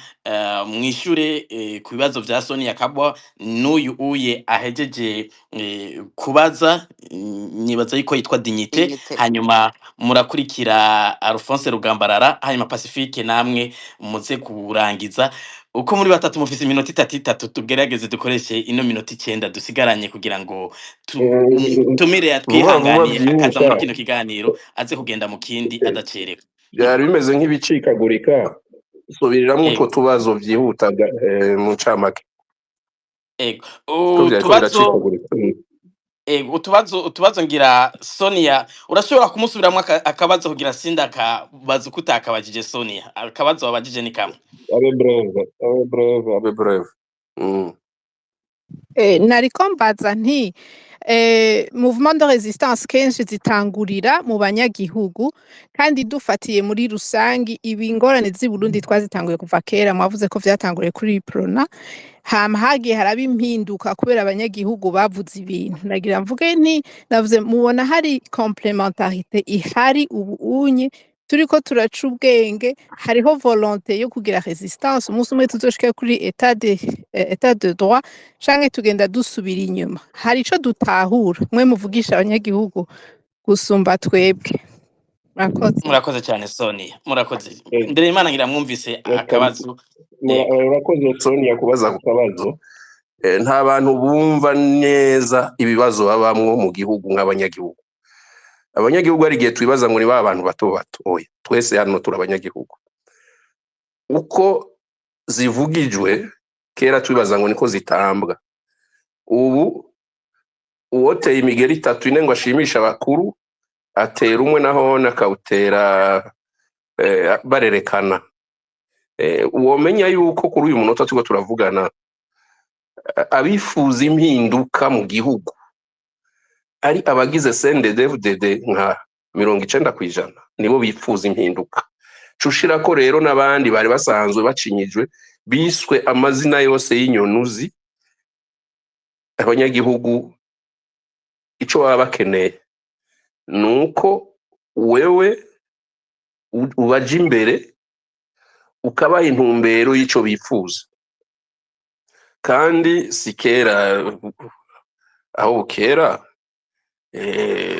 B: mwishure ku bibazo vya Sonia Kabwa n'uyu uye ahejeje kubaza nibaza yuko yitwa Dignité hanyuma murakurikira Alphonse Rugambarara hanyuma Pacifique namwe muze kurangiza uko muri batatu mufise iminota 3 tugerageze dukoreshe ino minota 9 dusigaranye kugira ngo tumire yatwihanganiye akaza muri kino kiganiro aze kugenda mu kindi adacerewe
A: byari bimeze nk'ibicikagurika subiriramwe utwo tubazo vyihutaga mu camake
B: utubazo ngira Sonia urashobora kumusubiramwe akabazo kugira sinda akabazo kutakabajije Sonia akabazo wabajije ni kamwe
A: abe breve
F: nariko mbaza nti mouvement de résistance kenshi zitangurira mu banyagihugu kandi dufatiye muri rusangi ibingorane z'i Burundi twazitanguye kuva kera mwavuze ko vyatanguriye kuri Prona hama hagiye haraba impinduka kubera abanyagihugu bavuze ibintu nagira mvuge nti navuze mubona hari complémentarité ihari ubu unye turiko turaca ubwenge hariho volonté yo kugira resistance umunsi umwe tuzoshika kuri état de droit canke tugenda dusubira inyuma hari ico dutahura mwe muvugisha abanyagihugu gusumba twebwe
B: murakoze cyane Sonia murakoze Ndereyimana ngira mwumvise akabazo
A: murakoze Sonia kubaza ku kabazo nta bantu bumva neza ibibazo babamwo mu gihugu nk'abanyagihugu abanyagihugu ari gihe twibaza ngo ni ba bantu bato bato oya twese hano turabanyagihugu uko zivugijwe kera twibaza ngo niko zitambwa, ubu uwoteye imigeri 3 ine ngo ashimisha abakuru atera umwe naho nakawutera barerekana. Womenya yuko kuri uyu munota tuko turavugana abifuza impinduka mu gihugu ari abagize CNDD-FDD nka 90% nibo bifuza impinduka. Cushira ko rero n'abandi bari basanzwe bacinyijwe biswe amazina yose y'inyonuzi. Abanyagihugu ico baba bakeneye nuko wewe ubaje imbere ukabaha intumbero y'ico bifuza, kandi sikera aho bukera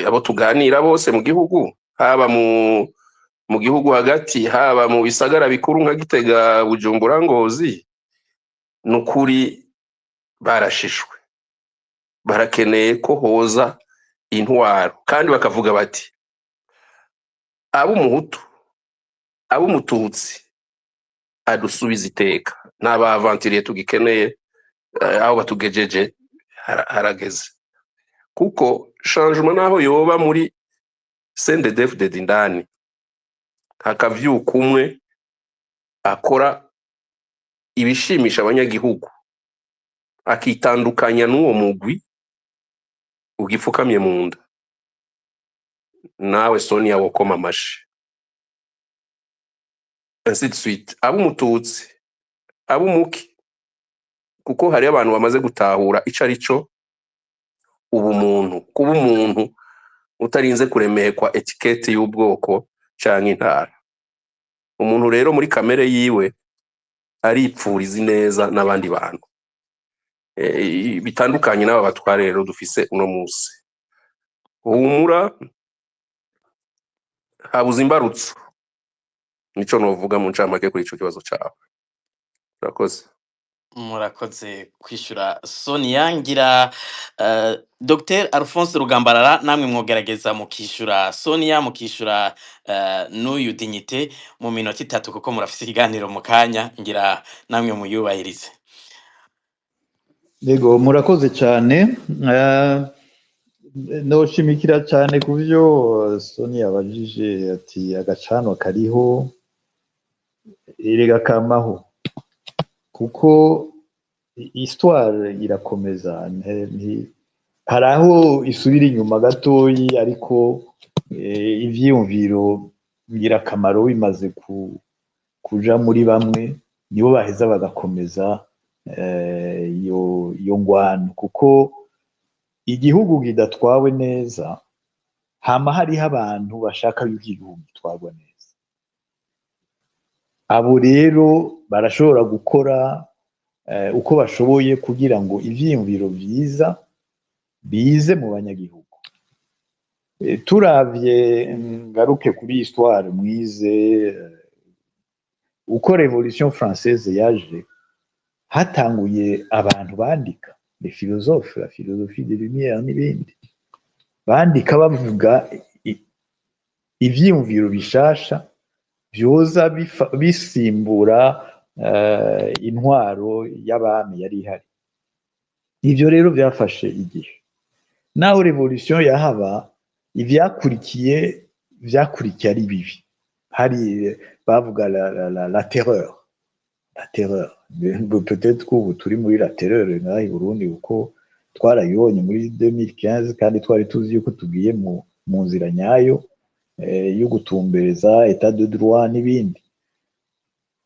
A: abo tuganira bose mu gihugu, haba mu gihugu hagati, haba mu bisagara bikuru nka Gitega, Bujumbura, Ngozi, nukuri barashishwe, barakeneye ko hoza intwaro, kandi bakavuga bati abo umuhutu abo umututsi adusubiza iteka, n'abavantiriye tugikeneye aho batugejeje harageze, kuko changement naho yoba muri CNDD-FDD indani hakavyuka umwe akora ibishimisha abanyagihugu akitandukanya n'uwo mugwi ugifukamye mu nda, nawe Sonia wokoma amashi. Ainsi de suite, abo umututsi abo umuki, kuko hari abantu bamaze gutahura ico arico ubumuntu, kuba umuntu utarinze kuremekwa etikete y'ubwoko canke intara. Umuntu rero muri kamere yiwe aripfuriza neza n'abandi bantu bitandukanye n'aba batware rero dufise uno munsi. Humura habuze imbarutso, nico novuga mu ncamake kuri ico kibazo cawe. Murakoze.
B: Murakoze kwishura Sonia. Ngira Dr Alphonse Rugambarara namwe mwogerageza mukishura Sonia, mukishura n'uyu Dignité mu minota 3 kuko murafise ikiganiro mu kanya, ngira namwe muyubahirize.
D: Yego murakoze cyane. Noshimikira cyane kuvyo Sonia abajije ati agacano kariho erega kamaho, kuko histoire irakomeza, haraho isubira inyuma gatoyi, ariko ivyiyumviro ngirakamaro bimaze kuja muri bamwe nibo baheza bagakomeza iyo ngwano, kuko igihugu kidatwawe neza hama hariho abantu bashaka yuko igihugu gitwarwa neza. Abo rero barashobora gukora uko bashoboye kugira ngo ivyiyumviro vyiza bize mu banyagihugu. Turavye ngaruke kuri histoire mwize, uko Revolution Française yaje hatanguye abantu bandika, les philosophes, la philosophie des Lumières n'ibindi, bandika bavuga ivyiyumviro bishasha vyoza bisimbura intwaro y'abami yari ihari. Ivyo rero byafashe igihe, naho revolution yahaba ivyakurikiye ari bibi. Hari bavuga la terreur, peut-être ko ubu turi muri la terreur ngaha i Burundi, kuko twarayibonye muri 2015 kandi twari tuzi yuko tugiye mu nzira nyayo yo gutumbereza etat de droit n'ibindi.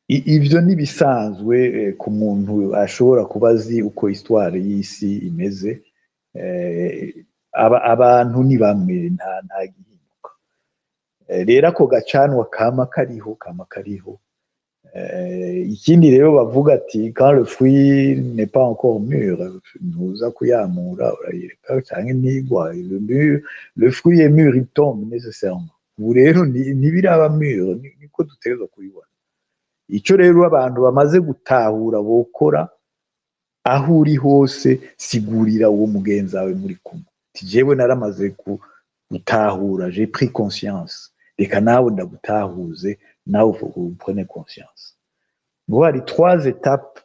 D: Ivyo nibisanzwe ku muntu ashobora kubazi uko histoire y'isi imeze. Abantu ni bamwe, nta gihinduka. Rero ako gacanwa kama kariho. Ikindi rero bavuga ati quand le fruit n'est pas encore mûr, ntuza kuyamura urayireka canke ntigwa. Le fruit est mûr, il tombe nécessairement. Ubu rero ntibiraba mûr, niko dutegerezwa kubibona. Ico rero abantu bamaze gutahura bokora, aho uri hose sigurira uwo mugenzi wawe muri kumwe. Jewe naramaze gutahura, j'ai pris conscience, reka nawe ndagutahuze, nawe uprenez conscience. ngo hari 3 étapes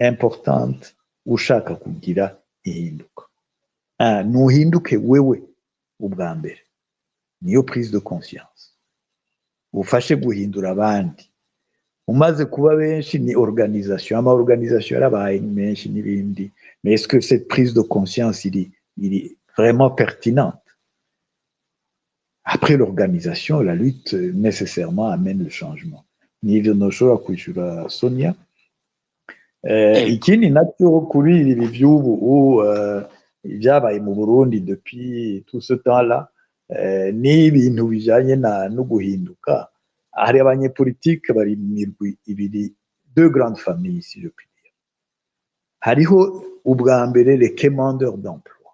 D: importantes ushaka kugira ihinduka. Nuhinduke wewe ubwa mbere, niyo prise de conscience, ufashe guhindura abandi. Umaze kuba benshi ni organisation, ama organisation yarabaye menshi n'ibindi, mais est-ce que cette prise de conscience il est vraiment pertinente? Après l'organisation, la lutte nécessairement amène le changement. Nivyo noshobora kwishura Sonia. Ikindi nacyo kuri ibi by'ubu ibyabaye mu Burundi depuis tout ce temps-là, ni ibintu bijanye no guhinduka. Hari abanyepolitike bari mu mirwi ibiri, 2 grandes familles si je puis dire. Hariho ubwa mbere les commandeurs d'emploi,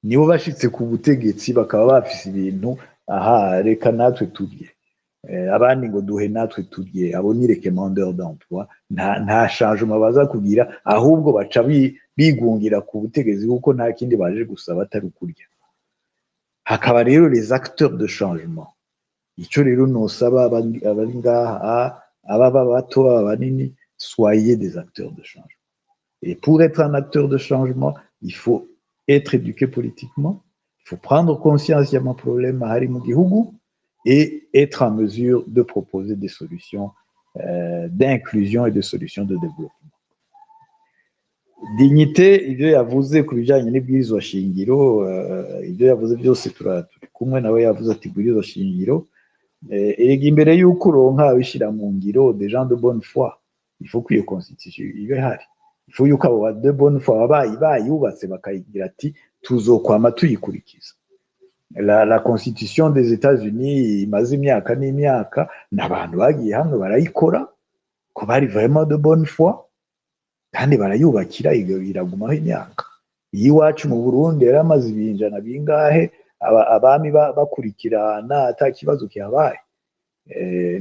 D: nibo bashitse ku butegetsi bakaba bafise ibintu, reka natwe turye, abandi ngo duhe natwe turye. Abo ni les commandeurs d'emploi, nta changement baza kugira, ahubwo baca bigungira ku butegetsi kuko nta kindi baje gusaba atari kurya. Hakaba rero les acteurs de changement. Ico rero nosaba abari ngaha, ababa bato abanini, soyez des acteurs de changement. Et pour être un acteur de changement, il faut être éduqué politiquement, il faut prendre conscience y'ama problème ahari mu gihugu et être en mesure de proposer des solutions d'inclusion et des solutions de développement. Dignité, ibyo yavuze ku bijanye n'ibwirizwa shingiro, ibyo yavuze byose turi kumwe nawe. Yavuze ati ibwirizwa shingiro, erega imbere y'uko uronka bishira mu ngiro des gens de bonne foi, il faut que iyo constitution ibe hari. Il faut yuko abo de bonne foi bayubatse bakayigira ati tuzokwama tuyikurikiza. La constitution des États-Unis imaze imyaka n'imyaka, n'abantu bagiye hamwe barayikora ko bari vraiment de bonne foi kandi barayubakira, iragumaho imyaka. Iwacu mu Burundi yaramaze ibinjana bingahe abami bakurikirana ata kibazo kihabaye.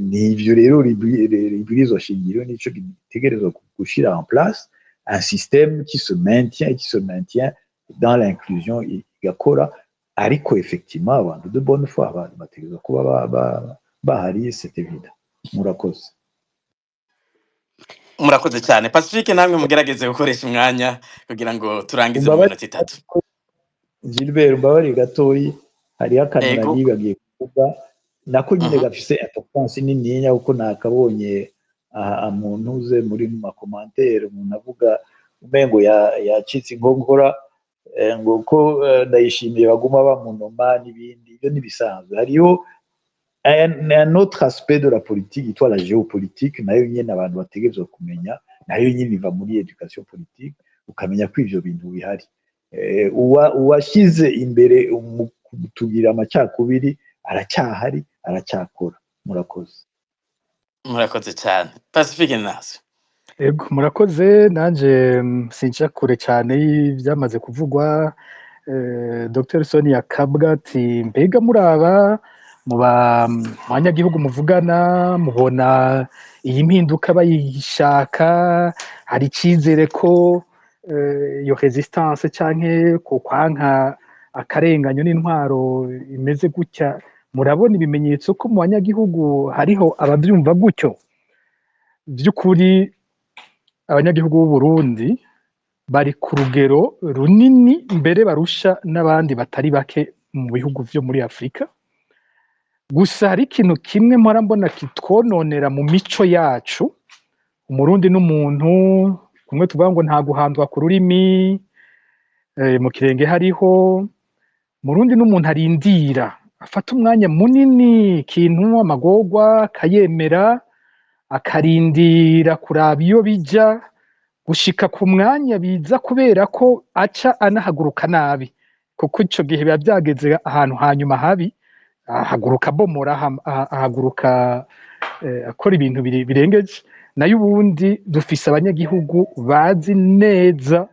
D: Nivyo rero ibwirizwa shingiro nico gitegerezwa gushira en place un système qui se maintient dans l'inclusion igakora, ariko effectivement abantu de bonne foi bategerezwa kuba bahari, c'est évident.
B: Murakoze cyane. Pacifique, namwe mugerageze gukoresha umwanya kugira ngo turangize mu minota 3.
D: Gilbert, mbabari gatoyi, hariho akantu nagiye kuvuga nako nyine gafise importance nininya, kuko nakabonye umuntu uze muri mu makomantere, umuntu avuga umengo yacitse inkokora, ngo ko ndayishimiye baguma bamunoma n'ibindi. Ibyo nibisanzwe. Hariho un autre aspect de la politique yitwa la géopolitique, nayo nyene abantu bategerezwa kumenya, nayo nyene iva muri education politique, ukamenya ko ivyo bintu bihari. Uwashyize imbere tugira amacakubiri aracyahari, aracyakora.
B: Murakoze cyane. Pacifique nazo.
C: Ego, murakoze. Nanje sinca kure cyane byamaze kuvugwa. Dr. Sonia Kabwa ati mbega muraba mu banyagihugu muvugana, mubona iyi mpinduka bayishaka, hari icyizere ko iyo resistance canke ko kwanka akarenganyo n'intwaro imeze gutya? Murabona ibimenyetso ko mu banyagihugu hariho abavyumva gutyo? By'ukuri abanyagihugu b'u Burundi bari ku rugero runini mbere barusha n'abandi batari bake mu bihugu vyo muri Afrika. Gusa hari ikintu kimwe mpora mbona kitwononera mu mico yacu. Umurundi n'umuntu kumwe tuvuga ngo nta guhandwa ku rurimi, mu kirenge hariho. Murundi n'umuntu arindira, afata umwanya munini ikintu amagorwa akayemera, akarindira kuraba iyo bija, gushika ku mwanya biza kubera ko aca anahaguruka nabi, kuko ico gihe biba byageze ahantu hanyuma habi, ahaguruka bomora, ahaguruka akora ibintu birengeje. Nayo ubundi dufise abanyagihugu bazi neza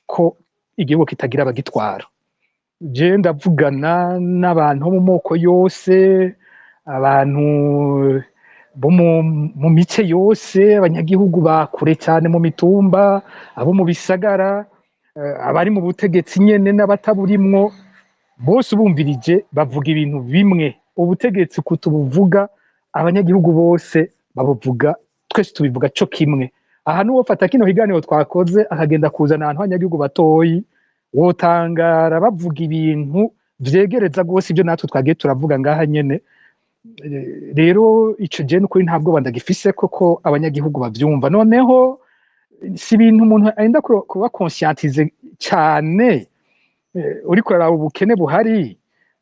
C: ko igihugu kitagira abagitwara. Je ndavugana n'abantu bo mu moko yose, abantu bo mu mice yose, abanyagihugu bakure cyane mu mitumba, abo mu bisagara, abari mu butegetsi nyene n'abataburimwo, bose ubumvirije bavuga ibintu bimwe. Ubutegetsi kutubuvuga, abanyagihugu bose babuvuga twese tubivuga cyo kimwe. Aha nuwo fata kino higaniro twakoze akagenda kuzana ahantu h'abanyagihugu batoyi, wotangara bavuga ibintu vyegereza gose ibyo natwe twagiye turavuga ngaha nyene. Rero ico je n'ukuri ntabwo bandagifise koko abanyagihugu bavyumva. Noneho si ibintu umuntu aenda kuba conscientize cyane. Uriko uraraba ubukene buhari,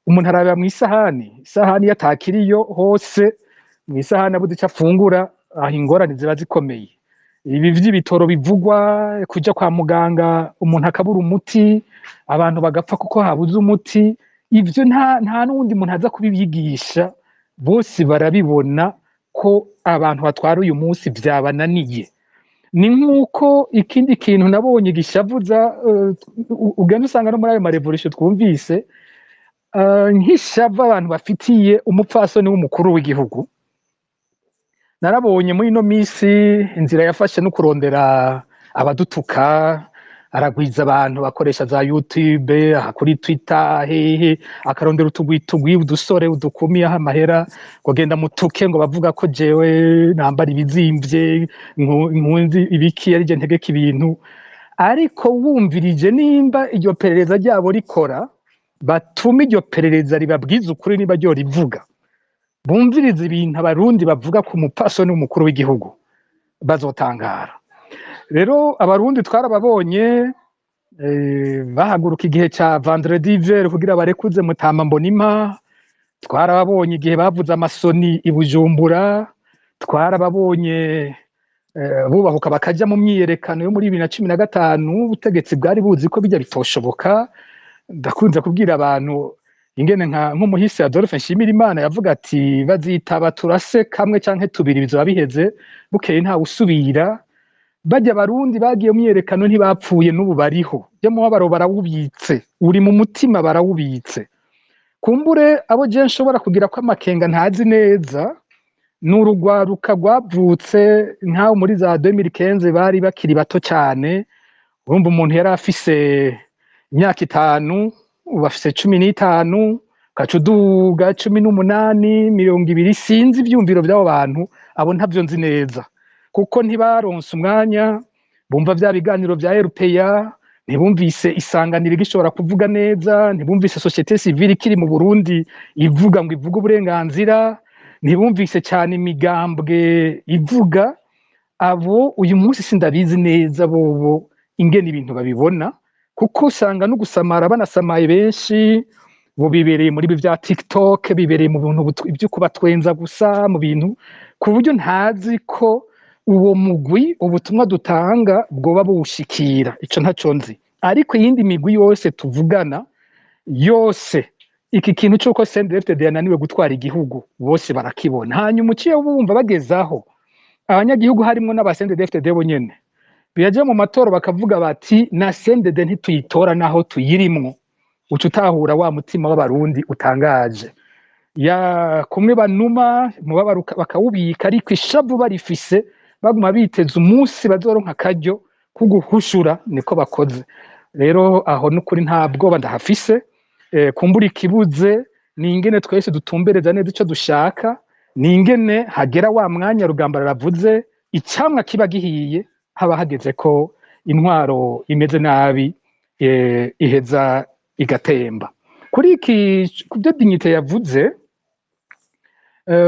C: umuntu arabira isahani yatakiriyo hose mw'isahani abuze icyo afungura, aho ingorane ziba zikomeye. Ibi vy'ibitoro bivugwa, kuja kwa muganga umuntu akabura umuti, abantu bagapfa kuko habuze umuti, ivyo nta n'uwundi muntu aza kubibigisha, bose barabibona ko abantu batwara uyu munsi vyabananiye. Ni nk'uko ikindi kintu nabonye gishavuza, ugenda usanga no muri ayo marevolution twumvise, nk'ishava abantu bafitiye umupfasoni w'umukuru w'igihugu. Narabonye muri ino misi inzira yafashe no kurondera abadutuka, aragwiza abantu bakoresha za YouTube, kuri Twitter, hehe, akarondera utugwi udusore udukumi aho amahera kugenda mutuke ngo bavuga ko jewe nambara ibizimvye, nkunzi ibiki ari je ntegeka ibintu. Ariko wumvirije nimba iryo perereza ryabo rikora, batuma iryo perereza ribabwiza ukuri niba ryo rivuga, bumviriza ibintu abarundi bavuga ku mupfasoni w'umukuru w'igihugu, bazotangara. Rero abarundi twarababonye bahaguruka igihe ca Vendredi Vert kugira barekuze Mutama Mbonimpa, twarababonye igihe bavuze amasoni i Bujumbura, twarababonye bubahuka bakaja mu myiyerekano yo muri 2015, ubutegetsi bwari buzi ko bijya bitoshoboka. Ndakunze kubwira abantu ingene nk'umuhisi Adolphe Nshimirimana yavuga ati bazitaba turase kamwe canke tubiri bizoba biheze, bukeye nta usubira. Bajya abarundi bagiye mu myiyerekano ntibapfuye, n'ubu bariho, byo mubabaro barawubitse, uri mu mutima barawubitse. Kumbure abo je nshobora kugira ko amakenga ntazi neza, n'urugwaruka rwavutse nkaho muri za 2015 bari bakiri bato cyane. Urumva umuntu yari afise imyaka 5, ubu afise 15, kacuduga 18, 20, sinzi ivyumviro by'abo bantu, abo ntavyo nzi neza kuko ntibaronse umwanya bumva vya biganiro vya RPA, ntibumvise isanganiro gishobora kuvuga neza, ntibumvise societe civile kiri mu Burundi ivuga ngo ivuga uburenganzira, ntibumvise cyane imigambwe ivuga. Abo uyu munsi sindabizi neza bobo ingene ibintu babibona, kuko usanga no gusamara banasamaye benshi, bo bibereye muri bya TikTok, bibereye mu bintu ibyo kubatwenza gusa mu bintu, ku buryo ntazi ko uwo mugwi ubutumwa dutanga bwoba buwushikira. Ico ntaco nzi, ariko iyindi migwi yose tuvugana yose, iki kintu cyuko CNDD-FDD yananiwe gutwara igihugu bose barakibona. Hanyuma uciye bumva bagezaho abanyagihugu harimo n'aba CNDD-FDD bonyene biyaje mu matora bakavuga bati na CNDD ntituyitora naho tuyirimwo, uca utahura wa mutima w'abarundi utangaje. Ya kumwe banuma mubaba bakawubika, ariko ishavu barifise baguma biteze umunsi bazoronka akaryo kuguhushura, niko bakoze. Rero aho n'ukuri ntabwo bandahafise. Kumbura ikibuze ni ingene twese dutumbereza neza ico dushaka, ni ingene hagera wa mwanya Rugamba raravuze icamwa kiba gihiye, haba hageze ko intwaro imeze nabi iheza igatemba. Kuri iki kubyo Dignité yavuze,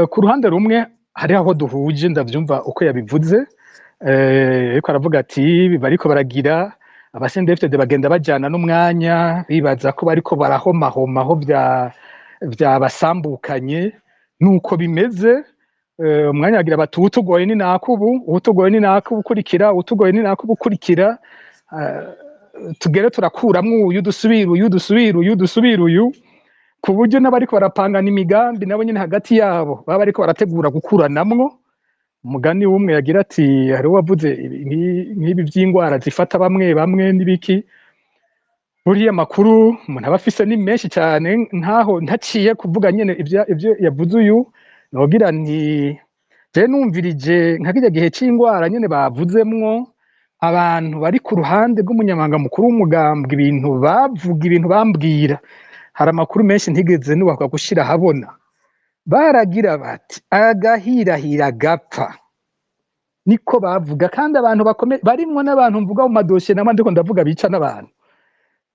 C: ku ruhande rumwe hari aho duhuje, ndavyumva uko yabivuze, ariko aravuga ati bariko baragira abasendefte bagenda bajana n'umwanya, bibaza ko bariko barahomahoma aho byabasambukanye. Nuko bimeze, umwanya agira bati utugoye ni nakubu, utugoye ni nakubu kurikira, utugoye ni nakubu kurikira, tugere turakuramwo uyu dusubira uyu dusubira uyu dusubira uyu, ku buryo n'abariko barapangana imigambi nabo nyene hagati yabo baba bariko barategura gukuranamwo. Umugani w'umwe yagira ati hari wavuze nk'ibi by'ingwara zifata bamwe bamwe n'ibiki, buriya makuru umuntu aba afise ni menshi cyane, nkaho ntaciye kuvuga nyene ibyo yavuze uyu, nogira nti je numvirije nka kijya gihe c'ingwara nyene bavuzemwo abantu bari ku ruhande rw'umunyamanga mukuru w'umugambwe, ibintu bavuga, ibintu bambwira, hari amakuru menshi ntigeze nubakwa gushira habona. Baragira bati agahirahira gapfa niko bavuga kandi abantu bakomeye barimwo n'abantu mvuga mu madosiye n'abandi ko ndavuga bica n'abantu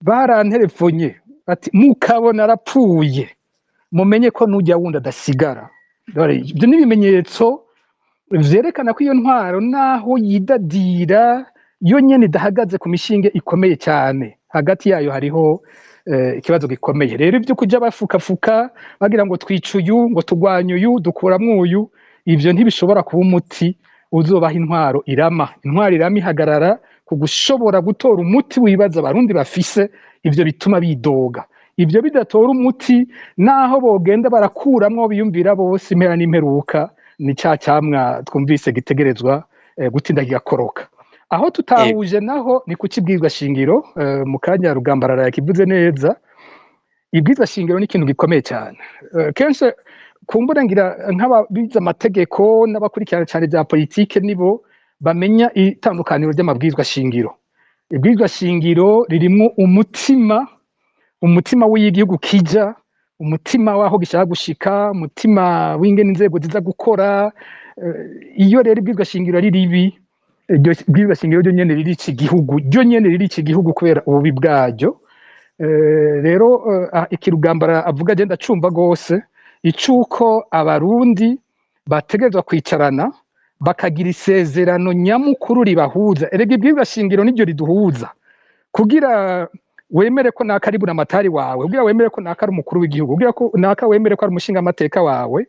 C: baranterefonye ati mukabona arapfuye mumenye ko nujya wundi adasigara. Ibyo ni ibimenyetso vyerekana ko iyo ntwaro naho yidadira yo nyene idahagaze ku mishinge ikomeye cyane, hagati yayo hariho ikibazo gikomeye. Rero ibyo kuja bafukafuka bagira ngo twica uyu ngo tugwanye uyu dukuramwo uyu, ivyo ntibishobora kuba umuti uzobaha intwaro irama. Intwaro irama ihagarara ku gushobora gutora umuti wibaza abarundi bafise, ivyo bituma bidoga. Ibyo bidatora umuti naho bogenda barakuramwo biyumvira bose impera n'imperuka, ni ca camwa twumvise gitegerezwa gutinda kigakoroka. Aho tutahuje naho ni kukibwizwa shingiro, mu kanya Rugambarara yakivuze neza. Ibwizwa shingiro ni ikintu gikomeye cyane. Kenshi kumbura ngira nk'ababiza amategeko n'abakurikirana cyane bya politike nibo bamenya itandukaniro ry'amabwizwa shingiro. Ibwizwa shingiro ririmo umutima w'igihugu kija, umutima waho gishaka gushika, umutima w'ingene inzego ziza gukora. Iyo rero ibwizwa shingiro ari ribi, iryo bwizwa shingiro ryo nyene riri iki gihugu kubera ububi bwaryo. Rero ikirugambara avuga agenda acumba gose icuko abarundi bategerezwa kwicarana bakagira isezerano nyamukuru ribahuza. Erega ibwizwa shingiro niryo riduhuza, kugira wemere ko naka ari buramatari wawe, kugira wemere ko naka ari umukuru w'igihugu, kugira ko naka wemere ko ari umushinga amateka wawe,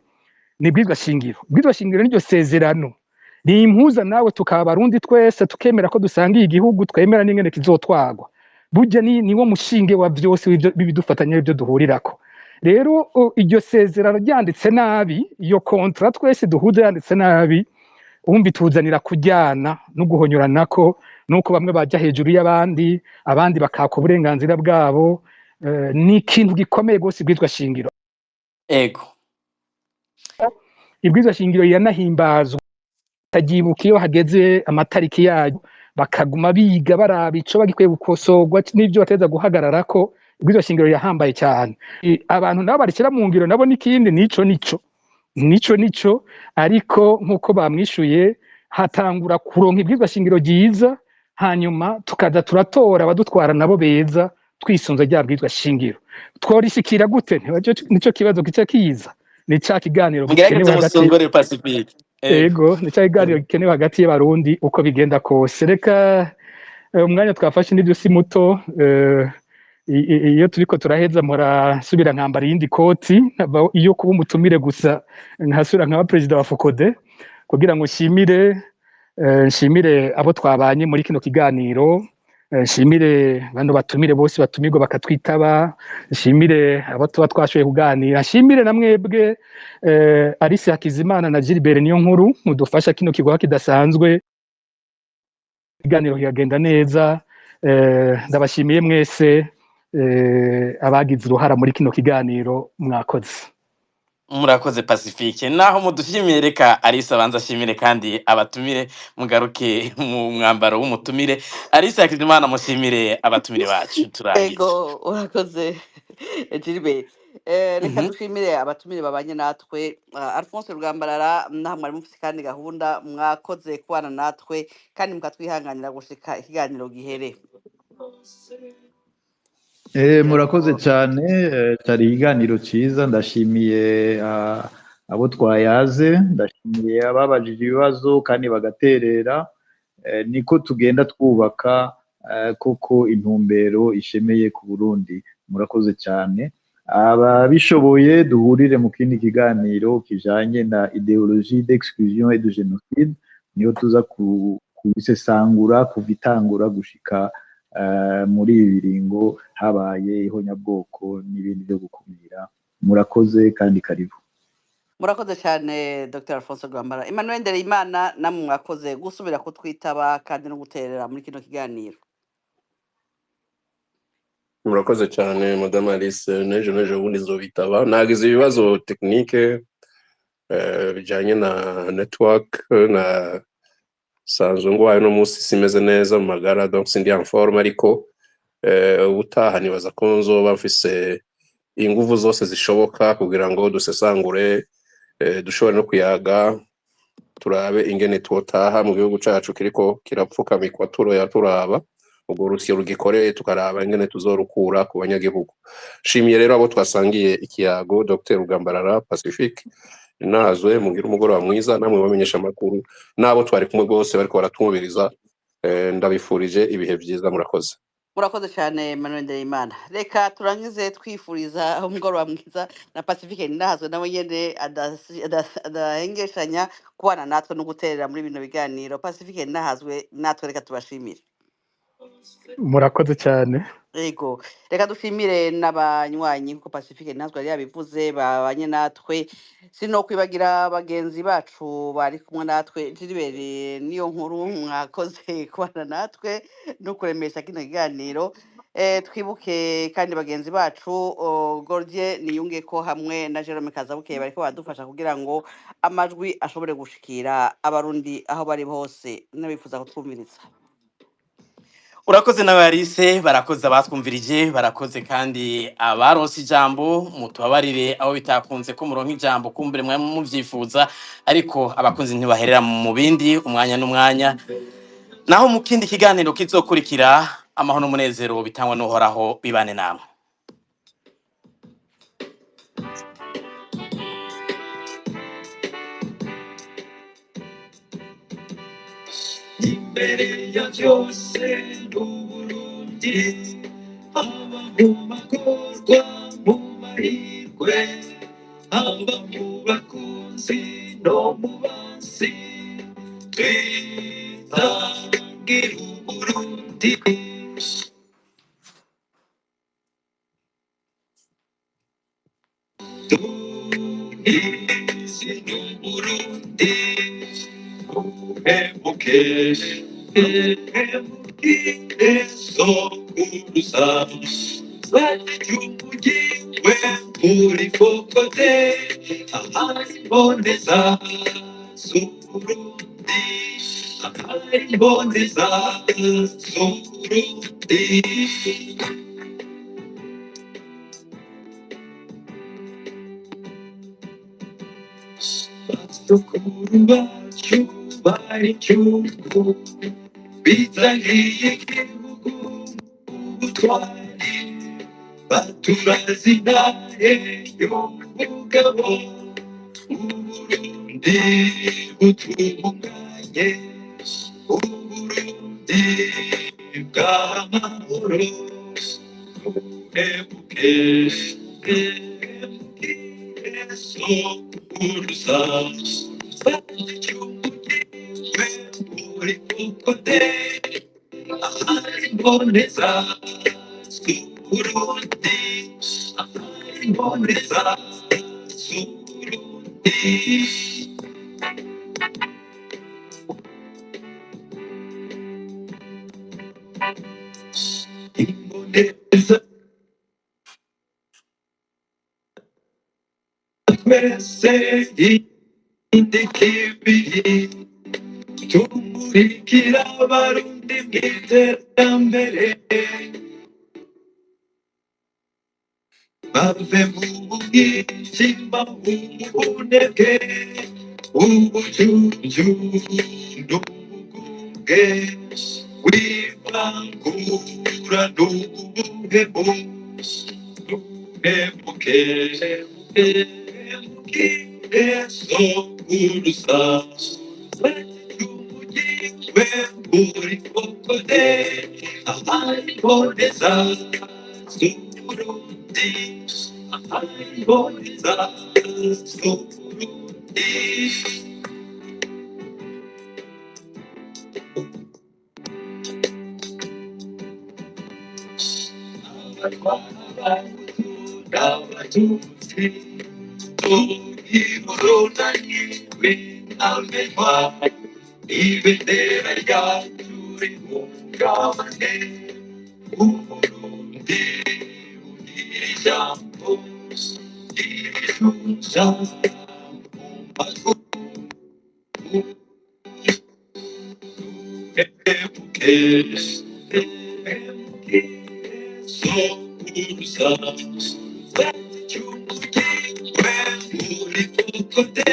C: ni ibwizwa shingiro. Ibwizwa shingiro niryo sezerano ni impuza nawe tukaba abarundi twese tukemera ko dusangiye igihugu, twemera n'ingene kizotwagwa. Burya niwo mushinge wa vyose bibidufatanya ibyo duhurirako. Rero iryo sezerano ryanditse nabi, iyo kontra twese duhuza yanditse nabi, umbi tuzanira kujyana no guhonyoranako, nuko bamwe bajya hejuru y'abandi, abandi bakaka uburenganzira bwabo. Ni ikintu gikomeye gose ibwizwa shingiro.
B: Ego
C: Ibwizwa shingiro yanahimbazwa tagibuka iyo hageze amatariki yayo, bakaguma biga baraba ico bagikwiye gukosorwa n'ivyo bateza guhagararako. Ibwizwa shingiro yahambaye cyane. Abantu nabo barikira mu ngiro nabo nikindi nico ariko nkuko bamwishuye hatangura kuronka ibwizwa shingiro ryiza, hanyuma tukaza turatora abadutwara nabo beza twisunze rya bwizwa shingiro. Tworishikira gute? Nico kibazo kica kiza. Ni ca kiganiro
B: mugerageze musongore Pacifique.
C: Ego ni ca kiganiro gikenewe hagati y'abarundi uko bigenda kose. Reka umwanya twafashe n'ibyo si muto. Iyo turiko turaheza murasubira nkambara yindi koti, iyo kuba umutumire gusa nkasubira nkaba president wa Fokode, kugira ngo nshimire abo twabanye muri kino kiganiro, nshimire bano batumire bose batumirwa bakatwitaba, nshimire abo tuba twashoboye kuganira, nshimire na mwebwe Alice Hakizimana na Gilbert Niyonkuru mudufasha kino kigwa kidasanzwe, ikiganiro kigenda neza. Ndabashimiye mwese abagize uruhara muri kino kiganiro, mwakoze.
B: Murakoze Pacifique. Naho mudushimiye, reka Alice abanza ashimire kandi abatumire mugaruke mu mwambaro w'umutumire. Alice Hakizimana mushimire abatumire bacu turangize.
E: Ego urakoze Gilbert. Reka dushimire abatumire babanye natwe. Alphonse Rugambarara naho mwari mufite kandi gahunda, mwakoze kubana natwe kandi mukatwihanganira gushika ikiganiro gihere.
D: Murakoze cyane, cyari ikiganiro cyiza. Ndashimiye abo twayaze, ndashimiye ababajije ibibazo kandi bagaterera. Niko tugenda twubaka koko intumbero ishemeye ku Burundi. Murakoze cyane. Ababishoboye duhurire mu kindi kiganiro kijanye na idéologie d'exclusion et de génocide, niyo tuza kubisesangura kuva itangura gushika muri ibi biringo habaye ihonyabwoko n'ibindi byo gukumira. Murakoze kandi karibu.
E: Murakoze cyane Dr. Alphonse Rugambarara. Emmanuel Ndereyimana namwe mwakoze gusubira kutwitaba kandi no guterera muri kino kiganiro.
A: Murakoze cyane Madame Alice, nejo bundi nzobitaba. Nagize ibibazo technique bijanye na network, na sanzwe ngwaye no musi simeze neza mu magara, donc sindi en forme, ariko ubutaha nibaza ko nzoba mfise inguvu zose zishoboka kugira ngo dusesangure dushobore no kuyaga turabe ingene twotaha mu gihugu cacu kiriko kirapfukamikwa turoya turaba ubwo rusyo rugikoreye tukaraba ingene tuzorukura ku banyagihugu. Shimiye rero abo twasangiye ikiyago Dr Rugambarara Pacifique nazwe mugira umugoroba mwiza namwe bamenyesha amakuru nabo twari kumwe bose bariko baratumviriza ndabifurije ibihe vyiza murakoze.
E: Murakoze cyane Manuel Ndereyimana. Reka turangize twifuriza umugoroba mwiza na Pacifique Ninahazwe nawe nyene adahengeshanya kubana natwe no guterera muri bino biganiro. Pacifique Ninahazwe natwe reka tubashimire.
C: murakoze cyane.
E: Ego, reka dushimire n'abanywanyi kuko Pacifique Ninahazwe yari yabivuze babanye natwe. Sino kwibagira bagenzi bacu bari kumwe natwe Gilbert niyo nkuru mwakoze kubana natwe no kuremesha kino kiganiro. Twibuke kandi bagenzi bacu Gordier niyunge ko hamwe na Jerome Kazabuke bariko badufasha kugira ngo amajwi ashobore gushikira abarundi aho bari hose n'abifuza kutwumviriza.
B: Urakoze nawe Alice, barakoze abatwumvirije, barakoze kandi abaronse ijambo, mutubabarire aho bitakunze ko muronka ijambo kumbere mwe muvyifuza, ariko abakunzi ntibaherera mu bindi umwanya n'umwanya. Naho mu kindi kiganiro kizokurikira, amahoro n'umunezero bitangwa n'uhoraho bibane namwe.
H: Imbere ya byose n'Uburundi haba mu magorwa mu mahirwe haba mu bakunzi no mu bansi twitangira Uburundi tuhizi n'Uburundi Emukesh, sokurusa, Sajuji, Wempuri Fokote, Ahari Bonesa, Surundi, Ahari Bonesa, Surundi. Sukuruba, Bari cyuko bizahiye igihugu ubutwari baturazinahe y'umugabo Uburundi butunganye Uburundi bw'amahoro buhebuke sokuruza Kote, ahari boneza, Surundi, ahari boneza, Surundi. Imboneza, twese indikibiri. Tumurikira abarundi mw'iterambere bave mu bwijima ubunebwe ubujujju n'ubugunge wivangura n'ubuhemu n'ubuhemuke sokurusa Wempuri Fokote, ahari boneza, Surundi, ahari boneza, Surundi. Abatutsi, Tugirunani, Winalmema, Ibendera ryacu rihungabane Uburundi bugira ijambo ry'ibishusha mu mazuru Emuke sokurusa Sajuji Wempuri Fokote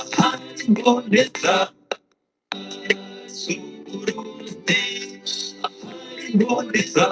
H: ahari imboneza z'uburundi imboneza